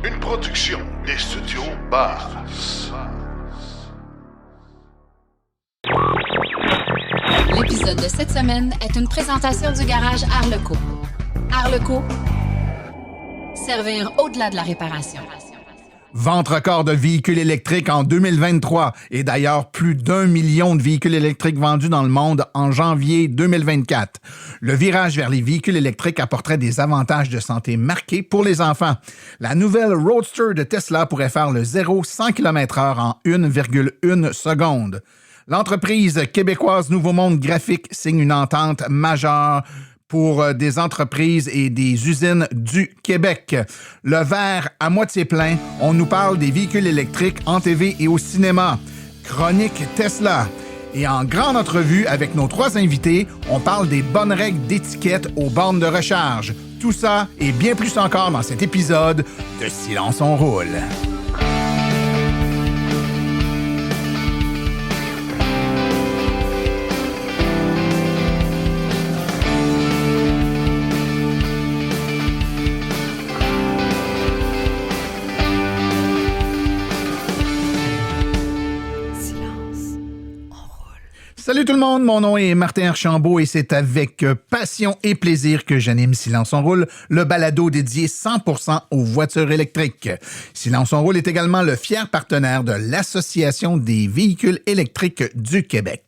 Une production des studios Bass. L'épisode de cette semaine est une présentation du garage Arleco. Arleco, servir au-delà de la réparation. Vente record de véhicules électriques en 2023 et d'ailleurs plus d'1 million de véhicules électriques vendus dans le monde en janvier 2024. Le virage vers les véhicules électriques apporterait des avantages de santé marqués pour les enfants. La nouvelle Roadster de Tesla pourrait faire le 0-100 km/h en 1,1 seconde. L'entreprise québécoise Nouveau Monde Graphique signe une entente majeure pour des entreprises et des usines du Québec. Le verre à moitié plein, on nous parle des véhicules électriques en TV et au cinéma. Chronique Tesla. Et en grande entrevue avec nos 3 invités, on parle des bonnes règles d'étiquette aux bornes de recharge. Tout ça et bien plus encore dans cet épisode de Silence on roule. Salut tout le monde, mon nom est Martin Archambault et c'est avec passion et plaisir que j'anime Silence on roule, le balado dédié 100% aux voitures électriques. Silence on roule est également le fier partenaire de l'Association des véhicules électriques du Québec.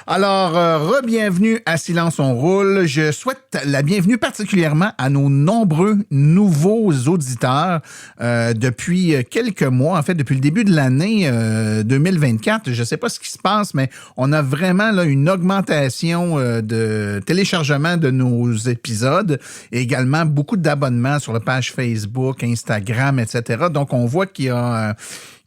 Alors, re-bienvenue à Silence on roule. Je souhaite la bienvenue particulièrement à nos nombreux nouveaux auditeurs depuis quelques mois, en fait depuis le début de l'année 2024. Je ne sais pas ce qui se passe, mais on a vraiment là, une augmentation de téléchargement de nos épisodes et également beaucoup d'abonnements sur la page Facebook, Instagram, etc. Donc, on voit qu'il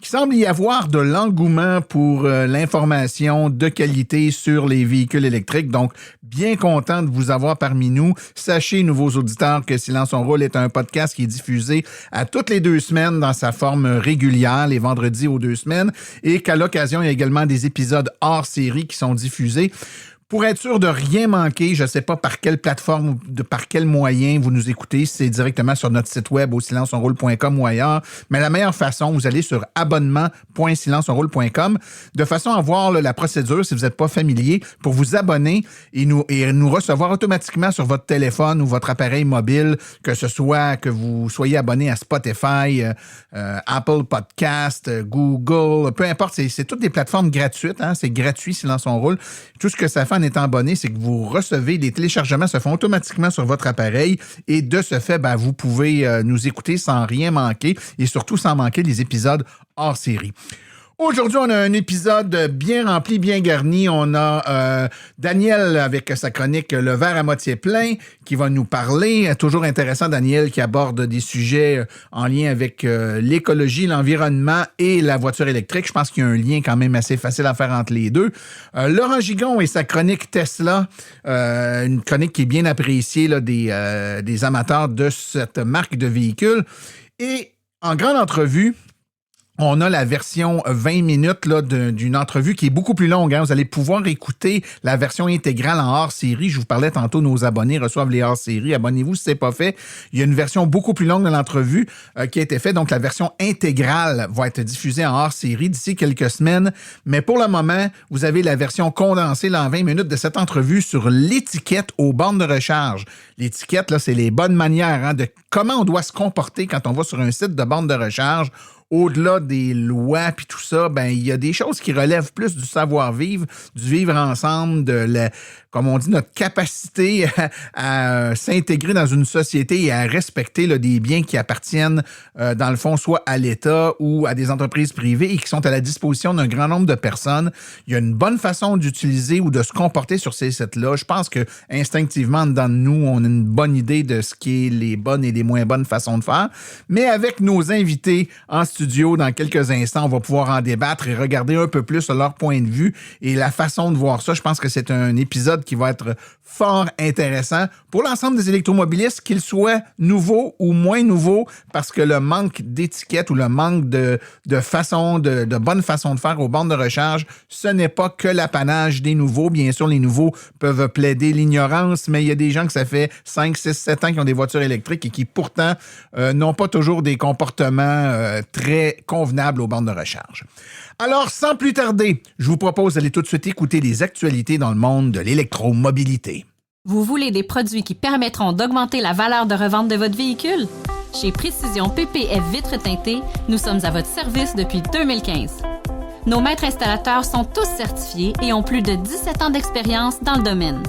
semble y avoir de l'engouement pour l'information de qualité sur les véhicules électriques. Donc, bien content de vous avoir parmi nous. Sachez, nouveaux auditeurs, que Silence on roule est un podcast qui est diffusé à toutes les 2 semaines dans sa forme régulière, les vendredis aux 2 semaines, et qu'à l'occasion, il y a également des épisodes hors série qui sont diffusés. Pour être sûr de rien manquer, je ne sais pas par quelle plateforme ou par quel moyen vous nous écoutez, si c'est directement sur notre site web au silenceonroule.com ou ailleurs, mais la meilleure façon, vous allez sur abonnement.silenceonroule.com de façon à voir la procédure, si vous n'êtes pas familier, pour vous abonner et nous recevoir automatiquement sur votre téléphone ou votre appareil mobile, que ce soit que vous soyez abonné à Spotify, Apple Podcast, Google, peu importe, c'est toutes des plateformes gratuites, hein, c'est gratuit Silence on roule. Tout ce que ça fait en étant abonné, c'est que vous recevez, les téléchargements se font automatiquement sur votre appareil et de ce fait, vous pouvez nous écouter sans rien manquer et surtout sans manquer les épisodes hors série. Aujourd'hui, on a un épisode bien rempli, bien garni. On a Daniel avec sa chronique Le verre à moitié plein qui va nous parler. Toujours intéressant, Daniel, qui aborde des sujets en lien avec l'écologie, l'environnement et la voiture électrique. Je pense qu'il y a un lien quand même assez facile à faire entre les deux. Laurent Gigon et sa chronique Tesla, une chronique qui est bien appréciée là, des amateurs de cette marque de véhicules. Et en grande entrevue, on a la version 20 minutes là, d'une entrevue qui est beaucoup plus longue. Hein. Vous allez pouvoir écouter la version intégrale en hors-série. Je vous parlais tantôt, nos abonnés reçoivent les hors-séries. Abonnez-vous si ce n'est pas fait. Il y a une version beaucoup plus longue de l'entrevue qui a été faite. Donc, la version intégrale va être diffusée en hors-série d'ici quelques semaines. Mais pour le moment, vous avez la version condensée là, en 20 minutes de cette entrevue sur l'étiquette aux bornes de recharge. L'étiquette, là, c'est les bonnes manières hein, de comment on doit se comporter quand on va sur un site de borne de recharge. Au-delà des lois puis tout ça, il y a des choses qui relèvent plus du savoir-vivre, du vivre ensemble, comme on dit, notre capacité à s'intégrer dans une société et à respecter là, des biens qui appartiennent, dans le fond, soit à l'État ou à des entreprises privées et qui sont à la disposition d'un grand nombre de personnes. Il y a une bonne façon d'utiliser ou de se comporter sur ces sites-là. Je pense que instinctivement, dedans de nous, on a une bonne idée de ce qui est les bonnes et les moins bonnes façons de faire. Mais avec nos invités en studio, dans quelques instants, on va pouvoir en débattre et regarder un peu plus leur point de vue et la façon de voir ça. Je pense que c'est un épisode épisode qui va être fort intéressant pour l'ensemble des électromobilistes, qu'ils soient nouveaux ou moins nouveaux, parce que le manque d'étiquette ou le manque de bonne façon de faire aux bornes de recharge, ce n'est pas que l'apanage des nouveaux. Bien sûr, les nouveaux peuvent plaider l'ignorance, mais il y a des gens que ça fait 5, 6, 7 ans qui ont des voitures électriques et qui pourtant n'ont pas toujours des comportements très convenables aux bornes de recharge. Alors, sans plus tarder, je vous propose d'aller tout de suite écouter les actualités dans le monde de l'électromobilité. Vous voulez des produits qui permettront d'augmenter la valeur de revente de votre véhicule? Chez Précision PPF Vitres teintées, nous sommes à votre service depuis 2015. Nos maîtres installateurs sont tous certifiés et ont plus de 17 ans d'expérience dans le domaine.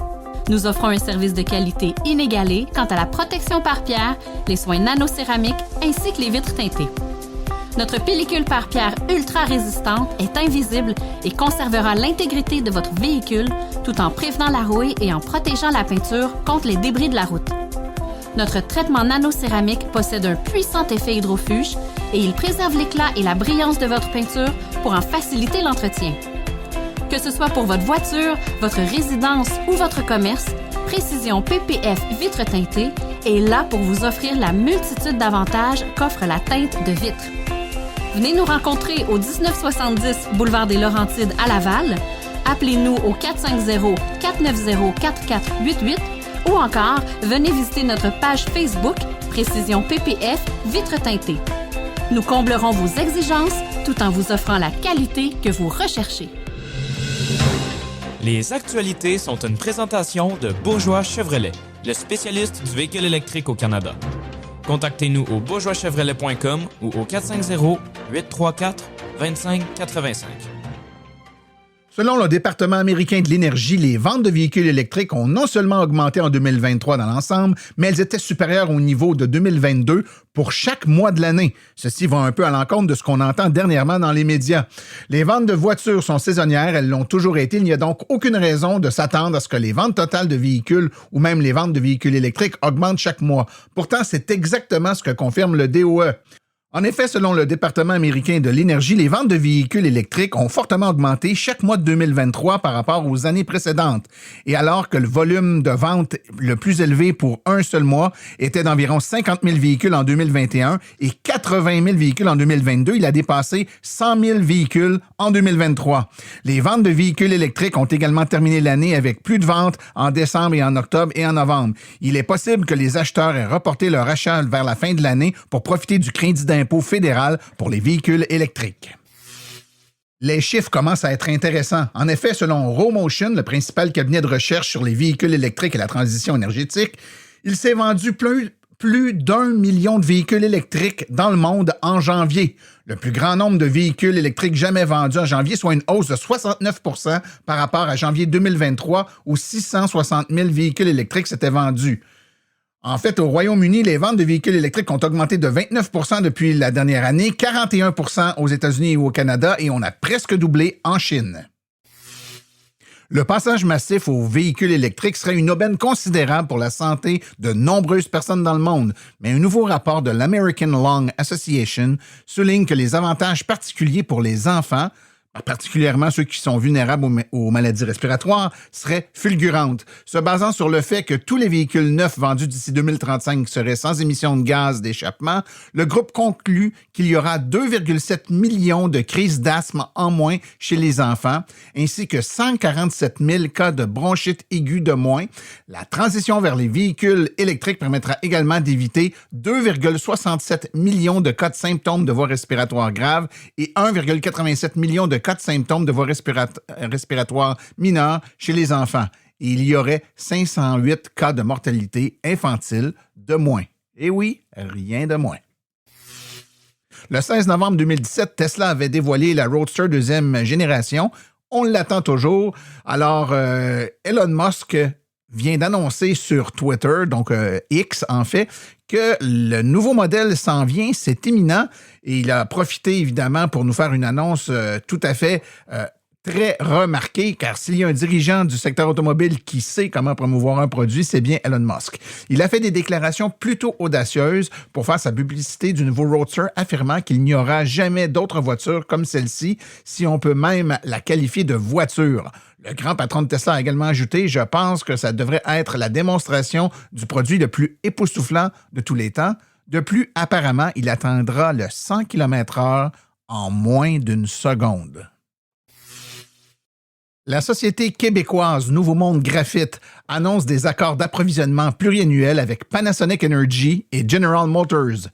Nous offrons un service de qualité inégalé quant à la protection par pierre, les soins nanocéramiques ainsi que les vitres teintées. Notre pellicule par pierre ultra résistante est invisible et conservera l'intégrité de votre véhicule tout en prévenant la rouille et en protégeant la peinture contre les débris de la route. Notre traitement nanocéramique possède un puissant effet hydrofuge et il préserve l'éclat et la brillance de votre peinture pour en faciliter l'entretien. Que ce soit pour votre voiture, votre résidence ou votre commerce, Précision PPF Vitres teintées est là pour vous offrir la multitude d'avantages qu'offre la teinte de vitre. Venez nous rencontrer au 1970 Boulevard des Laurentides à Laval. Appelez-nous au 450-490-4488 ou encore venez visiter notre page Facebook Précision PPF Vitres teintées. Nous comblerons vos exigences tout en vous offrant la qualité que vous recherchez. Les actualités sont une présentation de Bourgeois Chevrolet, le spécialiste du véhicule électrique au Canada. Contactez-nous au bourgeoischevrolet.com ou au 450-834-2585. Selon le département américain de l'énergie, les ventes de véhicules électriques ont non seulement augmenté en 2023 dans l'ensemble, mais elles étaient supérieures au niveau de 2022 pour chaque mois de l'année. Ceci va un peu à l'encontre de ce qu'on entend dernièrement dans les médias. Les ventes de voitures sont saisonnières, elles l'ont toujours été. Il n'y a donc aucune raison de s'attendre à ce que les ventes totales de véhicules ou même les ventes de véhicules électriques augmentent chaque mois. Pourtant, c'est exactement ce que confirme le DOE. En effet, selon le département américain de l'énergie, les ventes de véhicules électriques ont fortement augmenté chaque mois de 2023 par rapport aux années précédentes. Et alors que le volume de vente le plus élevé pour un seul mois était d'environ 50 000 véhicules en 2021 et 80 000 véhicules en 2022, il a dépassé 100 000 véhicules en 2023. Les ventes de véhicules électriques ont également terminé l'année avec plus de ventes en décembre et en octobre et en novembre. Il est possible que les acheteurs aient reporté leur achat vers la fin de l'année pour profiter du crédit d'impôt fédéral pour les véhicules électriques. Les chiffres commencent à être intéressants. En effet, selon Romotion, le principal cabinet de recherche sur les véhicules électriques et la transition énergétique, il s'est vendu plus d'1 million de véhicules électriques dans le monde en janvier. Le plus grand nombre de véhicules électriques jamais vendus en janvier, soit une hausse de 69 % par rapport à janvier 2023, où 660 000 véhicules électriques s'étaient vendus. En fait, au Royaume-Uni, les ventes de véhicules électriques ont augmenté de 29 % depuis la dernière année, 41 % aux États-Unis et au Canada, et on a presque doublé en Chine. Le passage massif aux véhicules électriques serait une aubaine considérable pour la santé de nombreuses personnes dans le monde, mais un nouveau rapport de l'American Lung Association souligne que les avantages particuliers pour les enfants, particulièrement ceux qui sont vulnérables aux maladies respiratoires, seraient fulgurantes, se basant sur le fait que tous les véhicules neufs vendus d'ici 2035 seraient sans émission de gaz d'échappement. Le groupe conclut qu'il y aura 2,7 millions de crises d'asthme en moins chez les enfants, ainsi que 147 000 cas de bronchite aiguë de moins. La transition vers les véhicules électriques permettra également d'éviter 2,67 millions de cas de symptômes de voies respiratoires graves et 1,87 million de cas de symptômes de voies respiratoires mineures chez les enfants. Et il y aurait 508 cas de mortalité infantile de moins. Et oui, rien de moins. Le 16 novembre 2017, Tesla avait dévoilé la Roadster deuxième génération. On l'attend toujours. Alors, Elon Musk vient d'annoncer sur Twitter, donc X en fait, que le nouveau modèle s'en vient, c'est imminent, et il a profité évidemment pour nous faire une annonce tout à fait très remarqué, car s'il y a un dirigeant du secteur automobile qui sait comment promouvoir un produit, c'est bien Elon Musk. Il a fait des déclarations plutôt audacieuses pour faire sa publicité du nouveau Roadster, affirmant qu'il n'y aura jamais d'autre voiture comme celle-ci, si on peut même la qualifier de voiture. Le grand patron de Tesla a également ajouté « Je pense que ça devrait être la démonstration du produit le plus époustouflant de tous les temps. De plus, apparemment, il atteindra le 100 km/h en moins d'une seconde. » La société québécoise Nouveau Monde Graphite annonce des accords d'approvisionnement pluriannuels avec Panasonic Energy et General Motors.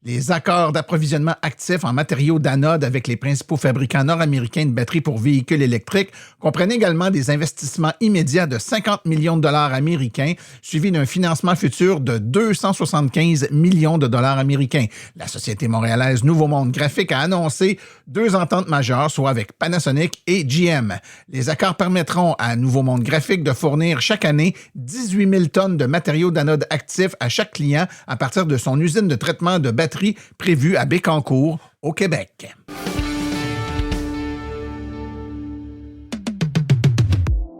Les accords d'approvisionnement actifs en matériaux d'anode avec les principaux fabricants nord-américains de batteries pour véhicules électriques comprennent également des investissements immédiats de 50 millions de dollars américains, suivis d'un financement futur de 275 millions de dollars américains. La société montréalaise Nouveau Monde Graphique a annoncé 2 ententes majeures, soit avec Panasonic et GM. Les accords permettront à Nouveau Monde Graphique de fournir chaque année 18 000 tonnes de matériaux d'anode actifs à chaque client à partir de son usine de traitement de batteries prévu à Bécancour, au Québec.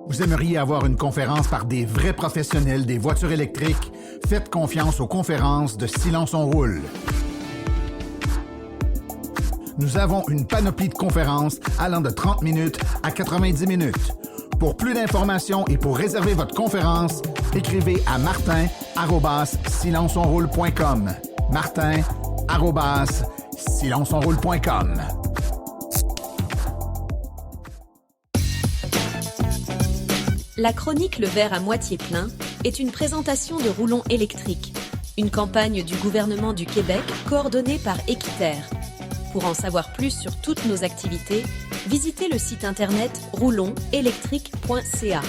Vous aimeriez avoir une conférence par des vrais professionnels des voitures électriques? Faites confiance aux conférences de Silence on roule. Nous avons une panoplie de conférences allant de 30 minutes à 90 minutes. Pour plus d'informations et pour réserver votre conférence, écrivez à martin@silenceonroule.com. martin@silenceonroule.com. La chronique Le verre à moitié plein est une présentation de Roulons électrique, une campagne du gouvernement du Québec coordonnée par Équiterre. Pour en savoir plus sur toutes nos activités, visitez le site internet roulonsélectrique.ca.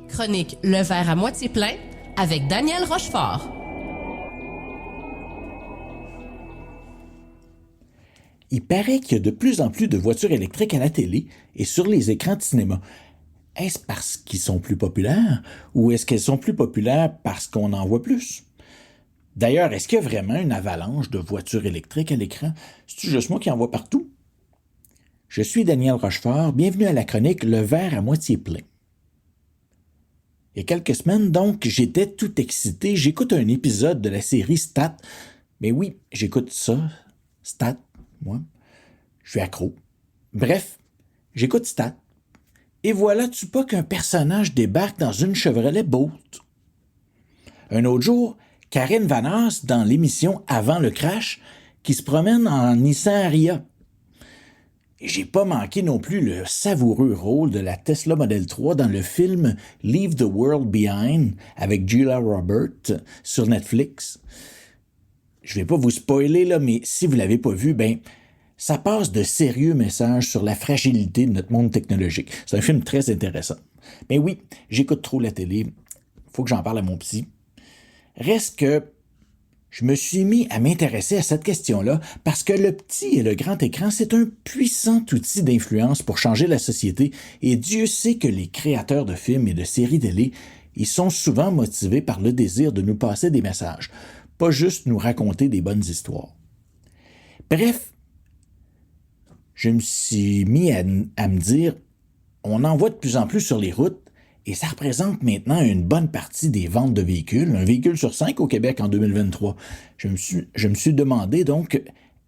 Chronique Le verre à moitié plein avec Daniel Rochefort. Il paraît qu'il y a de plus en plus de voitures électriques à la télé et sur les écrans de cinéma. Est-ce parce qu'ils sont plus populaires ou est-ce qu'elles sont plus populaires parce qu'on en voit plus? D'ailleurs, est-ce qu'il y a vraiment une avalanche de voitures électriques à l'écran? C'est-tu juste moi qui en vois partout? Je suis Daniel Rochefort, bienvenue à la chronique Le verre à moitié plein. Il y a quelques semaines, donc, j'étais tout excité. J'écoute un épisode de la série Stat. Mais oui, j'écoute ça, Stat, moi. Je suis accro. Bref, j'écoute Stat. Et voilà-tu pas qu'un personnage débarque dans une Chevrolet Bolt? Un autre jour, Karine Vanasse, dans l'émission Avant le crash, qui se promène en Nissan Ariya. Et j'ai pas manqué non plus le savoureux rôle de la Tesla Model 3 dans le film Leave the World Behind avec Julia Roberts sur Netflix. Je vais pas vous spoiler, là, mais si vous l'avez pas vu, ça passe de sérieux messages sur la fragilité de notre monde technologique. C'est un film très intéressant. Mais oui, j'écoute trop la télé. Faut que j'en parle à mon psy. Reste que je me suis mis à m'intéresser à cette question-là parce que le petit et le grand écran, c'est un puissant outil d'influence pour changer la société et Dieu sait que les créateurs de films et de séries télé, ils sont souvent motivés par le désir de nous passer des messages, pas juste nous raconter des bonnes histoires. Bref, je me suis mis à me dire, on en voit de plus en plus sur les routes, et ça représente maintenant une bonne partie des ventes de véhicules, un véhicule sur 5 au Québec en 2023. Je me suis demandé donc,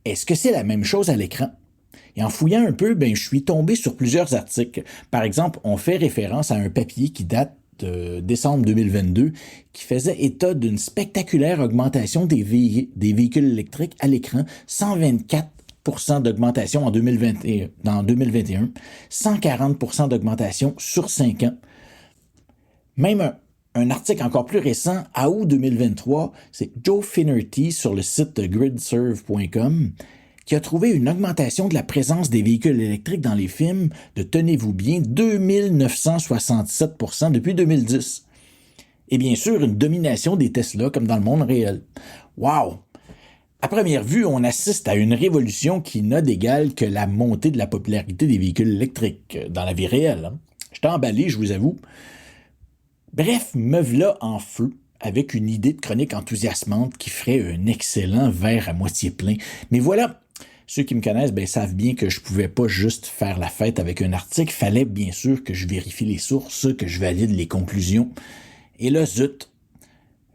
est-ce que c'est la même chose à l'écran? Et en fouillant un peu, je suis tombé sur plusieurs articles. Par exemple, on fait référence à un papier qui date de décembre 2022 qui faisait état d'une spectaculaire augmentation des véhicules électriques à l'écran, 124% d'augmentation en 2021, 140% d'augmentation sur 5 ans. Même un article encore plus récent, à août 2023, c'est Joe Finnerty sur le site gridserve.com qui a trouvé une augmentation de la présence des véhicules électriques dans les films de, tenez-vous bien, 2967% depuis 2010. Et bien sûr, une domination des Tesla comme dans le monde réel. Wow! À première vue, on assiste à une révolution qui n'a d'égal que la montée de la popularité des véhicules électriques dans la vie réelle. J'étais emballé, je vous avoue. Bref, me v'là en feu avec une idée de chronique enthousiasmante qui ferait un excellent verre à moitié plein. Mais voilà, ceux qui me connaissent savent bien que je ne pouvais pas juste faire la fête avec un article. Il fallait bien sûr que je vérifie les sources, que je valide les conclusions. Et là, zut,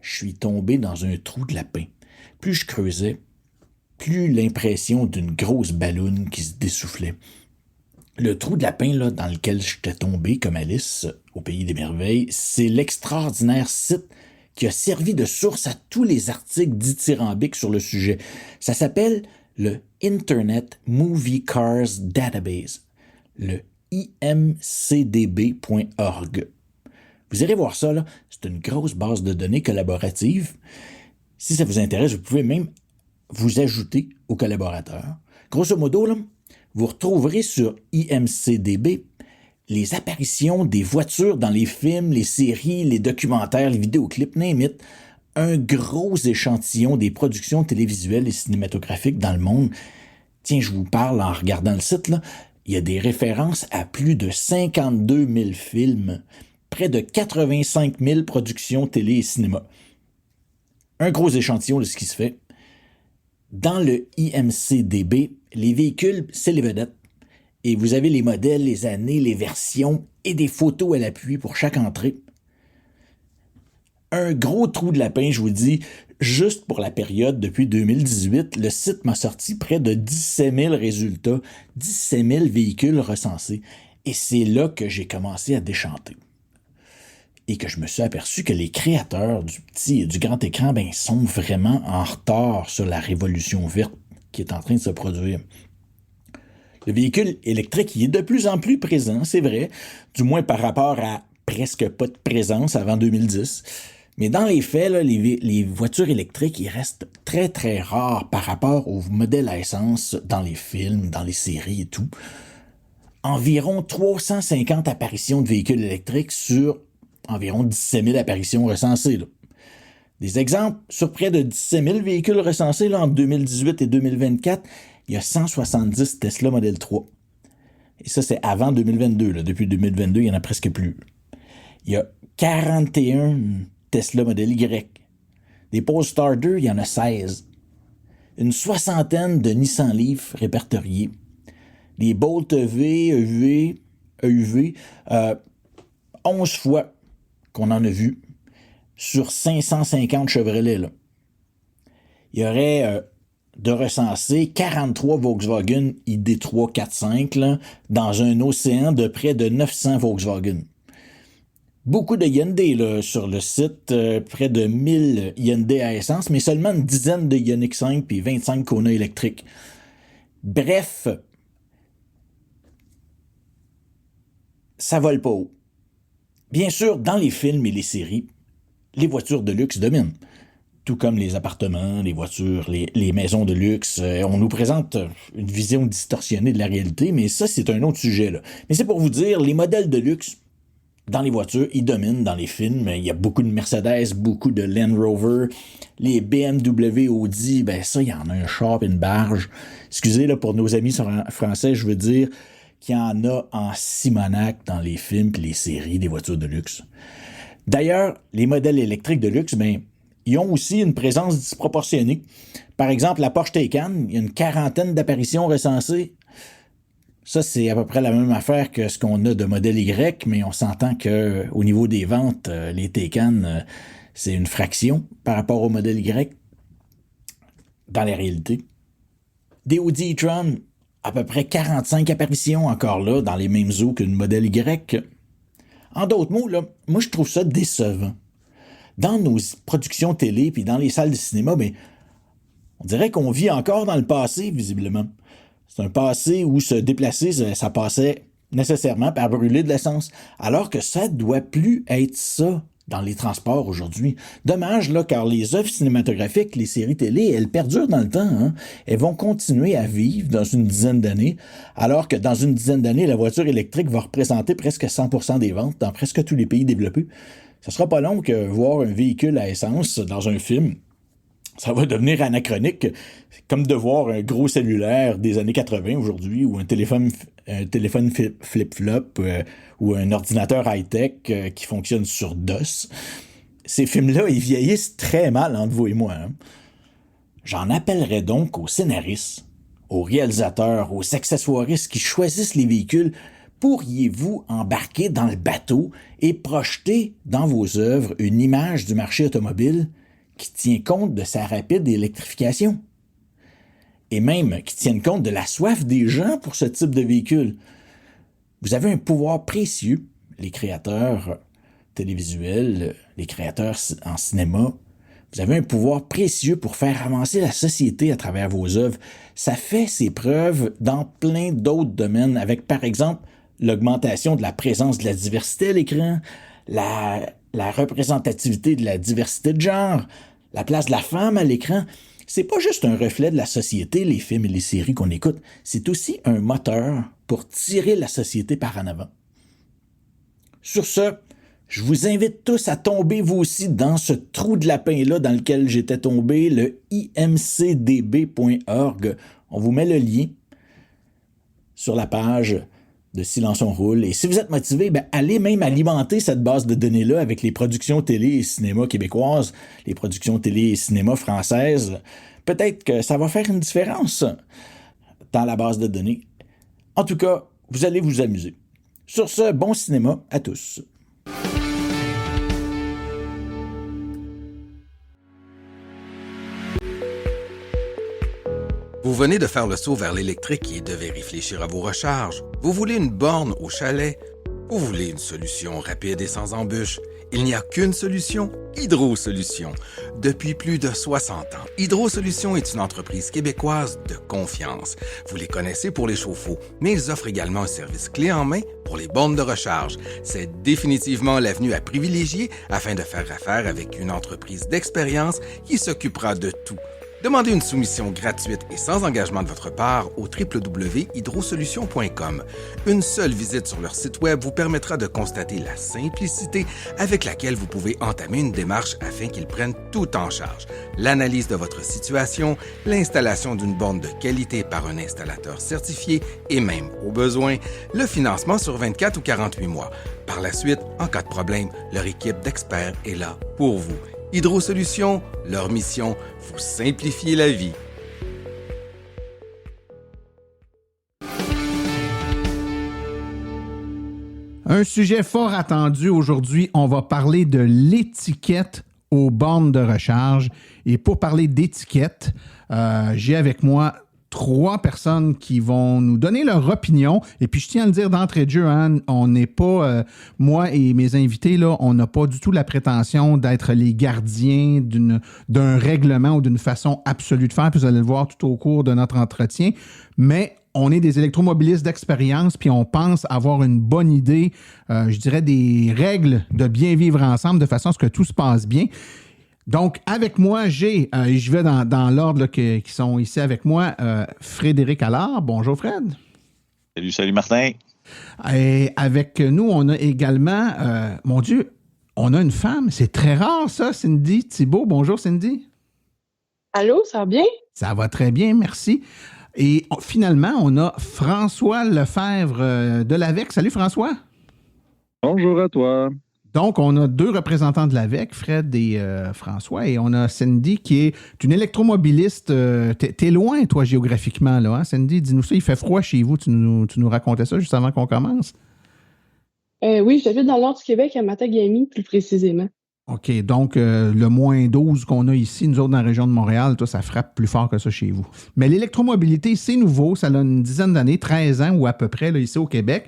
je suis tombé dans un trou de lapin. Plus je creusais, plus l'impression d'une grosse balloune qui se dessoufflait. Le trou de lapin là, dans lequel j'étais tombé, comme Alice, au Pays des Merveilles, c'est l'extraordinaire site qui a servi de source à tous les articles dithyrambiques sur le sujet. Ça s'appelle le Internet Movie Cars Database, le imcdb.org. Vous irez voir ça, là. C'est une grosse base de données collaborative. Si ça vous intéresse, vous pouvez même vous ajouter aux collaborateurs. Grosso modo, là, vous retrouverez sur IMCDB les apparitions des voitures dans les films, les séries, les documentaires, les vidéoclips, name it, un gros échantillon des productions télévisuelles et cinématographiques dans le monde. Tiens, je vous parle en regardant le site, là, il y a des références à plus de 52 000 films, près de 85 000 productions télé et cinéma. Un gros échantillon de ce qui se fait. Dans le IMCDB, les véhicules, c'est les vedettes. Et vous avez les modèles, les années, les versions et des photos à l'appui pour chaque entrée. Un gros trou de lapin, je vous dis, juste pour la période depuis 2018, le site m'a sorti près de 17 000 résultats, 17 000 véhicules recensés. Et c'est là que j'ai commencé à déchanter. Et que je me suis aperçu que les créateurs du petit et du grand écran sont vraiment en retard sur la révolution verte qui est en train de se produire. Le véhicule électrique, il est de plus en plus présent, c'est vrai, du moins par rapport à presque pas de présence avant 2010. Mais dans les faits, là, les voitures électriques, ils restent très, très rares par rapport aux modèles à essence dans les films, dans les séries et tout. Environ 350 apparitions de véhicules électriques sur environ 17 000 apparitions recensées. Là. Des exemples, sur près de 17 000 véhicules recensés là, entre 2018 et 2024, il y a 170 Tesla Model 3. Et ça, c'est avant 2022. Là. Depuis 2022, il n'y en a presque plus. Il y a 41 Tesla Model Y. Des Polestar 2, il y en a 16. Une soixantaine de Nissan Leaf répertoriés. Des Bolt EV, 11 fois qu'on en a vu sur 550 Chevrolet. Là. Il y aurait de recenser 43 Volkswagen ID3 4.5 là, dans un océan de près de 900 Volkswagen. Beaucoup de Hyundai là, sur le site, près de 1000 Hyundai à essence, mais seulement une dizaine de Ioniq 5 puis 25 Kona électriques. Bref, ça vole pas haut. Bien sûr, dans les films et les séries, les voitures de luxe dominent. Tout comme les appartements, les voitures, les maisons de luxe. On nous présente une vision distorsionnée de la réalité, mais ça, c'est un autre sujet. Là. Mais c'est pour vous dire, les modèles de luxe, dans les voitures, ils dominent dans les films. Il y a beaucoup de Mercedes, beaucoup de Land Rover. Les BMW, Audi, ça, il y en a un char et une barge. Excusez, là, pour nos amis français, je veux dire qu'il y en a en Simonac dans les films et les séries des voitures de luxe. D'ailleurs, les modèles électriques de luxe, ils ont aussi une présence disproportionnée. Par exemple, la Porsche Taycan, il y a une quarantaine d'apparitions recensées. Ça, c'est à peu près la même affaire que ce qu'on a de modèle Y, mais on s'entend qu'au niveau des ventes, les Taycan, c'est une fraction par rapport au modèle Y dans la réalité. Des Audi e-tron, à peu près 45 apparitions encore là, dans les mêmes eaux qu'une modèle Y. En d'autres mots, là, moi, je trouve ça décevant. Dans nos productions télé puis dans les salles de cinéma, on dirait qu'on vit encore dans le passé, visiblement. C'est un passé où se déplacer, ça passait nécessairement par brûler de l'essence, alors que ça ne doit plus être ça dans les transports aujourd'hui. Dommage, là, car les œuvres cinématographiques, les séries télé, elles perdurent dans le temps. Hein? Elles vont continuer à vivre dans une dizaine d'années, alors que dans une dizaine d'années, la voiture électrique va représenter presque 100% des ventes dans presque tous les pays développés. Ça sera pas long que voir un véhicule à essence dans un film, ça va devenir anachronique, comme de voir un gros cellulaire des années 80 aujourd'hui, ou un téléphone flip-flop, ou un ordinateur high-tech qui fonctionne sur DOS. ces films-là, ils vieillissent très mal entre vous et moi. Hein? J'en appellerais donc aux scénaristes, aux réalisateurs, aux accessoiristes qui choisissent les véhicules. Pourriez-vous embarquer dans le bateau et projeter dans vos œuvres une image du marché automobile qui tient compte de sa rapide électrification? Et même qui tienne compte de la soif des gens pour ce type de véhicule. Vous avez un pouvoir précieux, les créateurs télévisuels, les créateurs en cinéma. Vous avez un pouvoir précieux pour faire avancer la société à travers vos œuvres. Ça fait ses preuves dans plein d'autres domaines, avec par exemple l'augmentation de la présence de la diversité à l'écran, la représentativité de la diversité de genre, la place de la femme à l'écran. C'est pas juste un reflet de la société, les films et les séries qu'on écoute, c'est aussi un moteur pour tirer la société par en avant. Sur ce, je vous invite tous à tomber vous aussi dans ce trou de lapin-là dans lequel j'étais tombé, le imcdb.org. On vous met le lien sur la page de Silence on roule. Et si vous êtes motivé, allez même alimenter cette base de données-là avec les productions télé et cinéma québécoises, les productions télé et cinéma françaises. Peut-être que ça va faire une différence dans la base de données. En tout cas, vous allez vous amuser. Sur ce, bon cinéma à tous. Vous venez de faire le saut vers l'électrique et devez réfléchir à vos recharges. Vous voulez une borne au chalet? Vous voulez une solution rapide et sans embûches? Il n'y a qu'une solution, Hydro Solutions. Depuis plus de 60 ans, Hydro Solutions est une entreprise québécoise de confiance. Vous les connaissez pour les chauffe-eau, mais ils offrent également un service clé en main pour les bornes de recharge. C'est définitivement l'avenue à privilégier afin de faire affaire avec une entreprise d'expérience qui s'occupera de tout. Demandez une soumission gratuite et sans engagement de votre part au www.hydrosolutions.com. Une seule visite sur leur site web vous permettra de constater la simplicité avec laquelle vous pouvez entamer une démarche afin qu'ils prennent tout en charge. L'analyse de votre situation, l'installation d'une borne de qualité par un installateur certifié et même, au besoin, le financement sur 24 ou 48 mois. Par la suite, en cas de problème, leur équipe d'experts est là pour vous. Hydro Solutions, leur mission, vous simplifier la vie. Un sujet fort attendu aujourd'hui, on va parler de l'étiquette aux bornes de recharge. Et pour parler d'étiquette, j'ai avec moi 3 personnes qui vont nous donner leur opinion. Et puis, je tiens à le dire d'entrée de jeu, hein, on n'est pas, moi et mes invités, là, on n'a pas du tout la prétention d'être les gardiens d'un règlement ou d'une façon absolue de faire. Puis vous allez le voir tout au cours de notre entretien. Mais on est des électromobilistes d'expérience, puis on pense avoir une bonne idée, je dirais, des règles de bien vivre ensemble de façon à ce que tout se passe bien. Donc, avec moi, je vais dans l'ordre là, qui sont ici avec moi, Frédéric Allard. Bonjour, Fred. Salut Martin. Et avec nous, on a également, mon Dieu, on a une femme. C'est très rare, ça, Cindy Thibault. Bonjour, Cindy. Allô, ça va bien? Ça va très bien, merci. Et finalement, on a François Lefebvre de l'AVEC. Salut, François. Bonjour à toi. Donc, on a 2 représentants de l'AVEC, Fred et François, et on a Cindy qui est une électromobiliste. T'es loin, toi, géographiquement, là, hein, Cindy? Dis-nous ça, il fait froid chez vous. Tu nous racontais ça juste avant qu'on commence? Oui, j'habite dans le nord du Québec, à Matagami, plus précisément. OK, donc le moins 12 qu'on a ici, nous autres, dans la région de Montréal, toi, ça frappe plus fort que ça chez vous. Mais l'électromobilité, c'est nouveau, ça a une dizaine d'années, 13 ans ou à peu près, là, ici au Québec.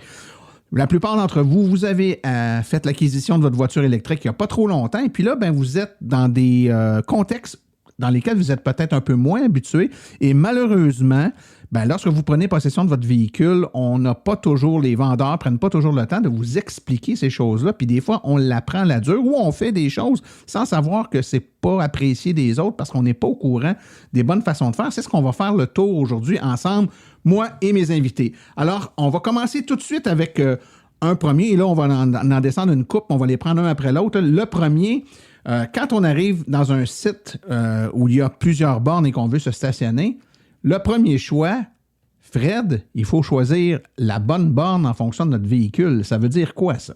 La plupart d'entre vous, vous avez fait l'acquisition de votre voiture électrique il n'y a pas trop longtemps. Et puis là, vous êtes dans des contextes dans lesquels vous êtes peut-être un peu moins habitués. Et malheureusement, lorsque vous prenez possession de votre véhicule, les vendeurs ne prennent pas toujours le temps de vous expliquer ces choses-là. Puis des fois, on l'apprend à la dure ou on fait des choses sans savoir que c'est pas apprécié des autres parce qu'on n'est pas au courant des bonnes façons de faire. C'est ce qu'on va faire le tour aujourd'hui ensemble, moi et mes invités. Alors, on va commencer tout de suite avec un premier. Et là, on va en descendre une coupe. On va les prendre un après l'autre. Le premier, quand on arrive dans un site où il y a plusieurs bornes et qu'on veut se stationner, le premier choix, Fred, il faut choisir la bonne borne en fonction de notre véhicule. Ça veut dire quoi, ça?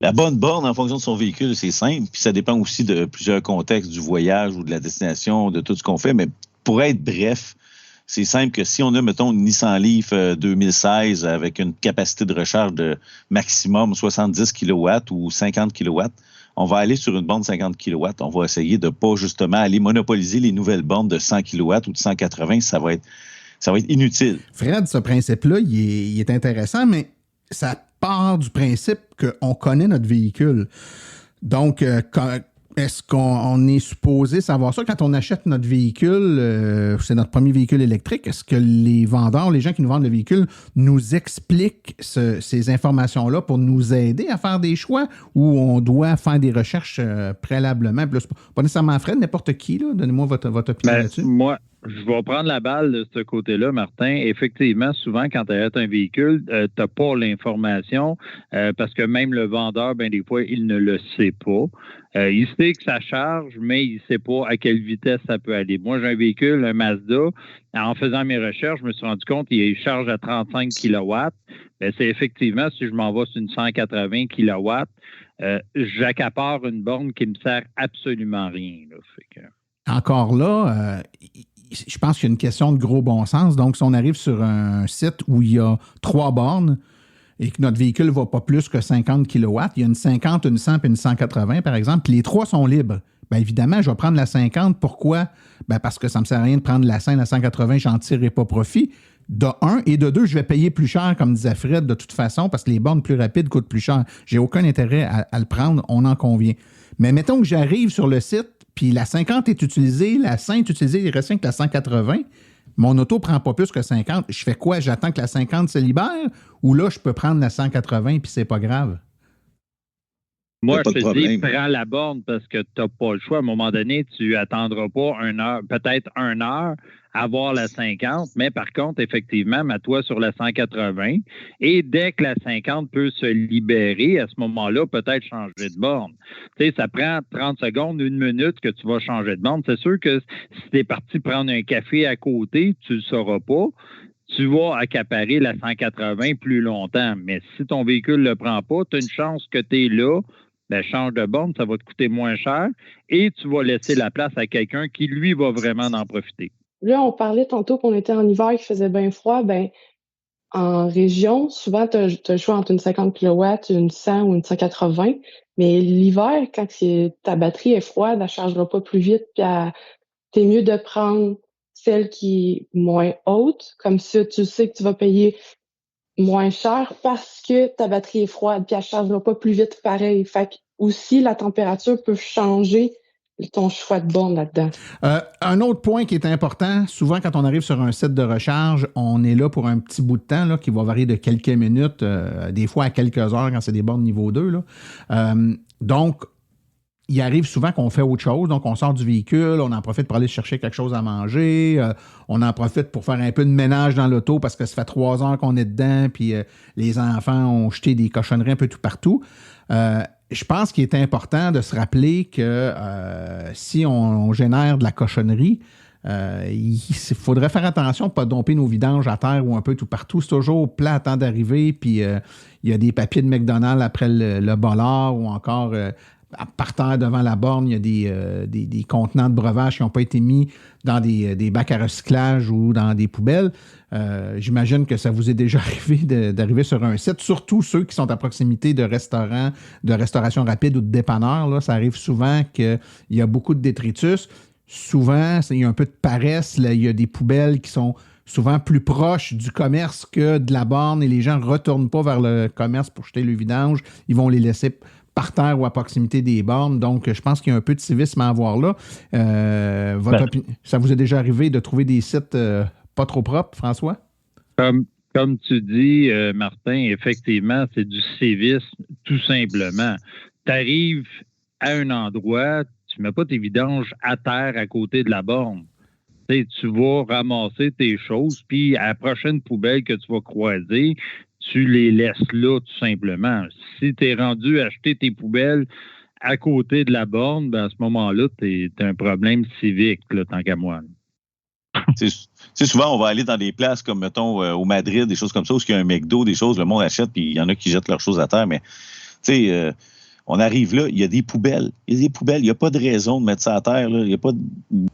La bonne borne en fonction de son véhicule, c'est simple. Puis ça dépend aussi de plusieurs contextes du voyage ou de la destination, de tout ce qu'on fait. Mais pour être bref, c'est simple que si on a, mettons, une Nissan Leaf 2016 avec une capacité de recharge de maximum 70 kW ou 50 kW, on va aller sur une borne de 50 kW. On va essayer de pas justement aller monopoliser les nouvelles bornes de 100 kW ou de 180. Ça va être inutile. Fred, ce principe-là, il est intéressant, mais ça part du principe qu'on connaît notre véhicule. Donc, est-ce qu'on est supposé savoir ça? Quand on achète notre véhicule, c'est notre premier véhicule électrique, est-ce que les vendeurs, les gens qui nous vendent le véhicule, nous expliquent ces informations-là pour nous aider à faire des choix ou on doit faire des recherches préalablement? Puis là, c'est pas nécessairement Fred, n'importe qui, là. Donnez-moi votre opinion là-dessus. Moi, je vais prendre la balle de ce côté-là, Martin. Effectivement, souvent, quand tu achètes un véhicule, tu n'as pas l'information parce que même le vendeur, ben des fois, il ne le sait pas. Il sait que ça charge, mais il ne sait pas à quelle vitesse ça peut aller. Moi, j'ai un véhicule, un Mazda. En faisant mes recherches, je me suis rendu compte qu'il charge à 35 kW. Ben, c'est effectivement, si je m'en vais sur une 180 kW, j'accapare une borne qui ne me sert absolument à rien. Là. Fait que... Encore là, je pense qu'il y a une question de gros bon sens. Donc, si on arrive sur un site où il y a 3 bornes et que notre véhicule ne va pas plus que 50 kW, il y a une 50, une 100 et une 180, par exemple, puis les 3 sont libres. Bien évidemment, je vais prendre la 50. Pourquoi? Bien parce que ça ne me sert à rien de prendre la 100, la 180, je n'en tirerai pas profit. De 1 et de 2, je vais payer plus cher, comme disait Fred, de toute façon, parce que les bornes plus rapides coûtent plus cher. J'ai aucun intérêt à le prendre, on en convient. Mais mettons que j'arrive sur le site, puis la 50 est utilisée, la 100 est utilisée, il reste rien que la 180. Mon auto ne prend pas plus que 50. Je fais quoi? J'attends que la 50 se libère ou là, je peux prendre la 180 puis c'est pas grave? Moi, je te dis, prends la borne parce que tu n'as pas le choix. À un moment donné, tu attendras pas 1 heure, peut-être 1 heure à avoir la 50, mais par contre, effectivement, mets-toi sur la 180 et dès que la 50 peut se libérer, à ce moment-là, peut-être changer de borne. Tu sais, ça prend 30 secondes, 1 minute que tu vas changer de borne. C'est sûr que si tu es parti prendre un café à côté, tu ne le sauras pas. Tu vas accaparer la 180 plus longtemps. Mais si ton véhicule ne le prend pas, tu as une chance que tu es là, ben, change de borne, ça va te coûter moins cher et tu vas laisser la place à quelqu'un qui, lui, va vraiment en profiter. Là, on parlait tantôt qu'on était en hiver, qu'il faisait bien froid. Ben, en région, souvent, tu as le choix entre une 50 kW, une 100 ou une 180. Mais l'hiver, quand ta batterie est froide, elle ne chargera pas plus vite. Puis t'es mieux de prendre celle qui est moins haute. Comme ça, tu sais que tu vas payer moins cher parce que ta batterie est froide. Puis elle ne chargera pas plus vite pareil. Fait que aussi, la température peut changer ton choix de borne là-dedans. Un autre point qui est important, souvent quand on arrive sur un site de recharge, on est là pour un petit bout de temps là, qui va varier de quelques minutes, des fois à quelques heures quand c'est des bornes niveau 2. Là. Donc, il arrive souvent qu'on fait autre chose. Donc, on sort du véhicule, on en profite pour aller chercher quelque chose à manger, on en profite pour faire un peu de ménage dans l'auto parce que ça fait 3 heures qu'on est dedans, puis les enfants ont jeté des cochonneries un peu tout partout. Je pense qu'il est important de se rappeler que si on génère de la cochonnerie, il faudrait faire attention de ne pas domper nos vidanges à terre ou un peu tout partout. C'est toujours plat à temps d'arriver, puis il y a des papiers de McDonald's après le bollard ou encore par terre devant la borne, il y a des contenants de breuvage qui n'ont pas été mis dans des bacs à recyclage ou dans des poubelles. J'imagine que ça vous est déjà arrivé d'arriver sur un site, surtout ceux qui sont à proximité de restaurants, de restauration rapide ou de dépanneurs. Là, ça arrive souvent qu'il y a beaucoup de détritus. Souvent, il y a un peu de paresse. Là, il y a des poubelles qui sont souvent plus proches du commerce que de la borne et les gens ne retournent pas vers le commerce pour jeter le vidange. Ils vont les laisser par terre ou à proximité des bornes. Donc, je pense qu'il y a un peu de civisme à avoir là. Ça vous est déjà arrivé de trouver des sites pas trop propres, François? Comme tu dis, Martin, effectivement, c'est du civisme, tout simplement. Tu arrives à un endroit, tu ne mets pas tes vidanges à terre à côté de la borne. Tu vas ramasser tes choses, puis à la prochaine poubelle que tu vas croiser, tu les laisses là, tout simplement. Si tu es rendu à acheter tes poubelles à côté de la borne, ben à ce moment-là, tu as un problème civique, là, tant qu'à moi. Souvent, on va aller dans des places comme, mettons, au Madrid, des choses comme ça, où il y a un McDo, des choses, le monde achète, puis il y en a qui jettent leurs choses à terre, mais Tu sais, on arrive là, il y a des poubelles. Il n'y a pas de raison de mettre ça à terre. Là. Il y a pas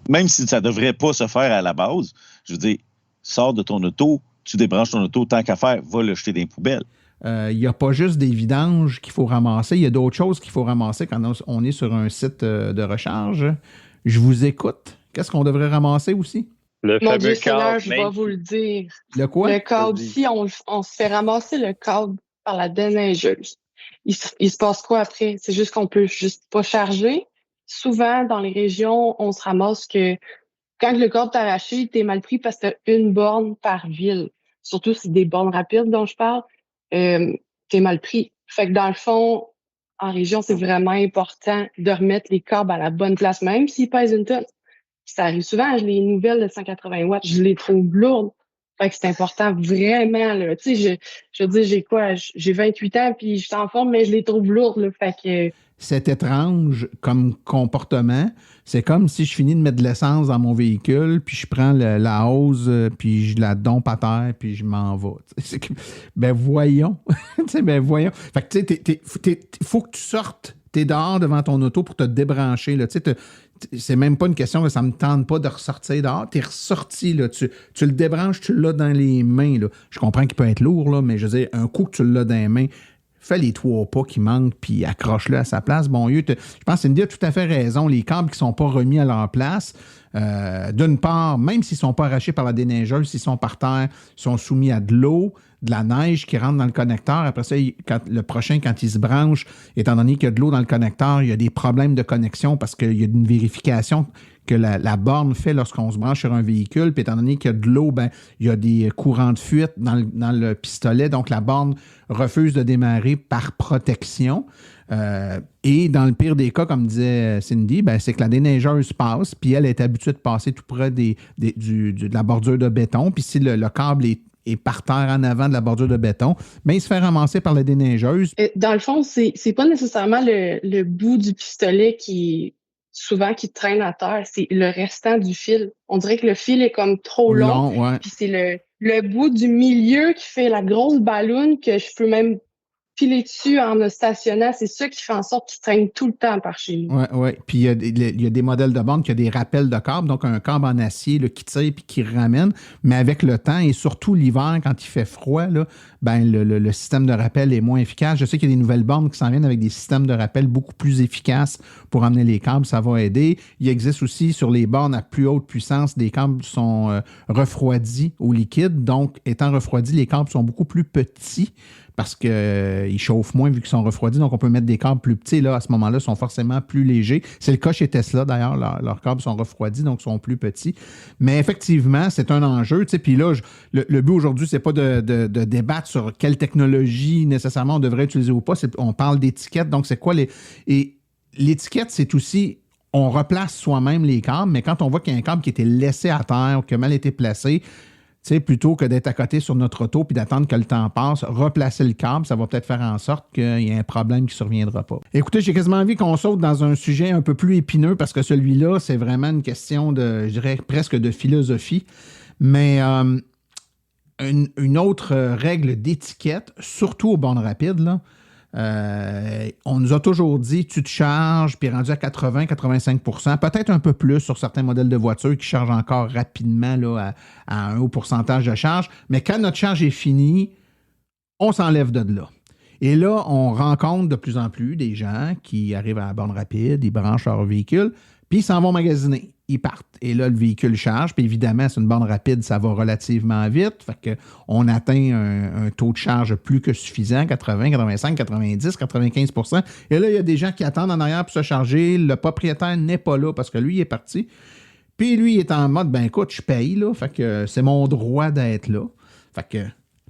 Même si ça ne devrait pas se faire à la base, je veux dire, sors de ton auto, tu débranches ton auto, tant qu'à faire, va le jeter dans les poubelles. Il n'y a pas juste des vidanges qu'il faut ramasser, il y a d'autres choses qu'il faut ramasser quand on est sur un site de recharge. Je vous écoute. Qu'est-ce qu'on devrait ramasser aussi? Le Mon Dieu Seigneur, je vais vous le dire. Le quoi? Le câble. Si on se fait ramasser le câble par la déneigeuse, il se passe quoi après? C'est juste qu'on peut juste pas charger. Souvent, dans les régions, on se ramasse que quand le câble est arraché, t'es mal pris parce que t'as une borne par ville. Surtout si c'est des bornes rapides dont je parle, t'es mal pris. Fait que dans le fond, en région, c'est vraiment important de remettre les câbles à la bonne place, même s'ils pèsent une tonne. Ça arrive souvent, les nouvelles de 180 watts, je les trouve lourdes. Fait que c'est important vraiment, là. Tu sais, je veux dire, j'ai 28 ans puis je suis en forme, mais je les trouve lourdes, là. Fait que... C'est étrange comme comportement. C'est comme si je finis de mettre de l'essence dans mon véhicule, puis je prends la hose, puis je la dompe à terre, puis je m'en vais. Ben voyons. Ben voyons. Fait que tu sais, faut que tu sortes. T'es dehors devant ton auto pour te débrancher. Là. C'est même pas une question que ça me tente pas de ressortir dehors. T'es ressorti. Là. Tu le débranches, tu l'as dans les mains. Là. Je comprends qu'il peut être lourd, là, mais je veux dire, un coup que tu l'as dans les mains, fais les 3 pas qui manquent, puis accroche-le à sa place. Bon, je pense que Cindy a tout à fait raison. Les câbles qui ne sont pas remis à leur place, d'une part, même s'ils ne sont pas arrachés par la déneigeuse, s'ils sont par terre, sont soumis à de l'eau, de la neige qui rentre dans le connecteur. Après ça, le prochain, quand il se branche, étant donné qu'il y a de l'eau dans le connecteur, il y a des problèmes de connexion parce qu'il y a une vérification que la borne fait lorsqu'on se branche sur un véhicule. Puis étant donné qu'il y a de l'eau, ben, il y a des courants de fuite dans le pistolet. Donc, la borne refuse de démarrer par protection. Et dans le pire des cas, comme disait Cindy, ben, c'est que la déneigeuse passe, puis elle est habituée de passer tout près de la bordure de béton. Puis si le câble est par terre en avant de la bordure de béton, mais il se fait ramasser par la déneigeuse. Dans le fond, c'est pas nécessairement le bout du pistolet qui traîne à terre, c'est le restant du fil. On dirait que le fil est comme trop long, ouais. Puis c'est le bout du milieu qui fait la grosse balloune que je peux même piler dessus en me stationnant. C'est ça qui fait en sorte qu'il traîne tout le temps par chez nous. Oui. Puis il y a des modèles de bornes qui ont des rappels de câble, donc un câble en acier là, qui tire et qui ramène. Mais avec le temps et surtout l'hiver, quand il fait froid, là, ben, le système de rappel est moins efficace. Je sais qu'il y a des nouvelles bornes qui s'en viennent avec des systèmes de rappel beaucoup plus efficaces pour amener les câbles. Ça va aider. Il existe aussi sur les bornes à plus haute puissance, des câbles sont refroidis au liquide. Donc, étant refroidis, les câbles sont beaucoup plus petits parce qu'ils chauffent moins vu qu'ils sont refroidis. Donc, on peut mettre des câbles plus petits. Là, à ce moment-là, ils sont forcément plus légers. C'est le cas chez Tesla, d'ailleurs. Leurs câbles sont refroidis, donc sont plus petits. Mais effectivement, c'est un enjeu. Puis là, le but aujourd'hui, c'est pas de débattre sur quelle technologie nécessairement on devrait utiliser ou pas. On parle d'étiquette. Donc, c'est quoi Et l'étiquette, c'est aussi... On replace soi-même les câbles, mais quand on voit qu'il y a un câble qui a été laissé à terre ou qui a mal été placé, plutôt que d'être à côté sur notre auto puis d'attendre que le temps passe, replacer le câble, ça va peut-être faire en sorte qu'il y ait un problème qui ne surviendra pas. Écoutez, j'ai quasiment envie qu'on saute dans un sujet un peu plus épineux parce que celui-là, c'est vraiment une question de, je dirais, presque de philosophie. Mais une autre règle d'étiquette, surtout aux bornes rapides, là, on nous a toujours dit, tu te charges, puis rendu à 80-85%, peut-être un peu plus sur certains modèles de voitures qui chargent encore rapidement là, à un haut pourcentage de charge, mais quand notre charge est finie, on s'enlève de là. Et là, on rencontre de plus en plus des gens qui arrivent à la borne rapide, ils branchent leur véhicule, puis ils s'en vont magasiner. Ils partent. Et là, le véhicule charge. Puis évidemment, c'est une borne rapide, ça va relativement vite. Fait qu'on atteint un taux de charge plus que suffisant, 80, 85, 90, 95%. Et là, il y a des gens qui attendent en arrière pour se charger. Le propriétaire n'est pas là parce que lui, il est parti. Puis lui, il est en mode, ben écoute, je paye, là. Fait que c'est mon droit d'être là. Fait que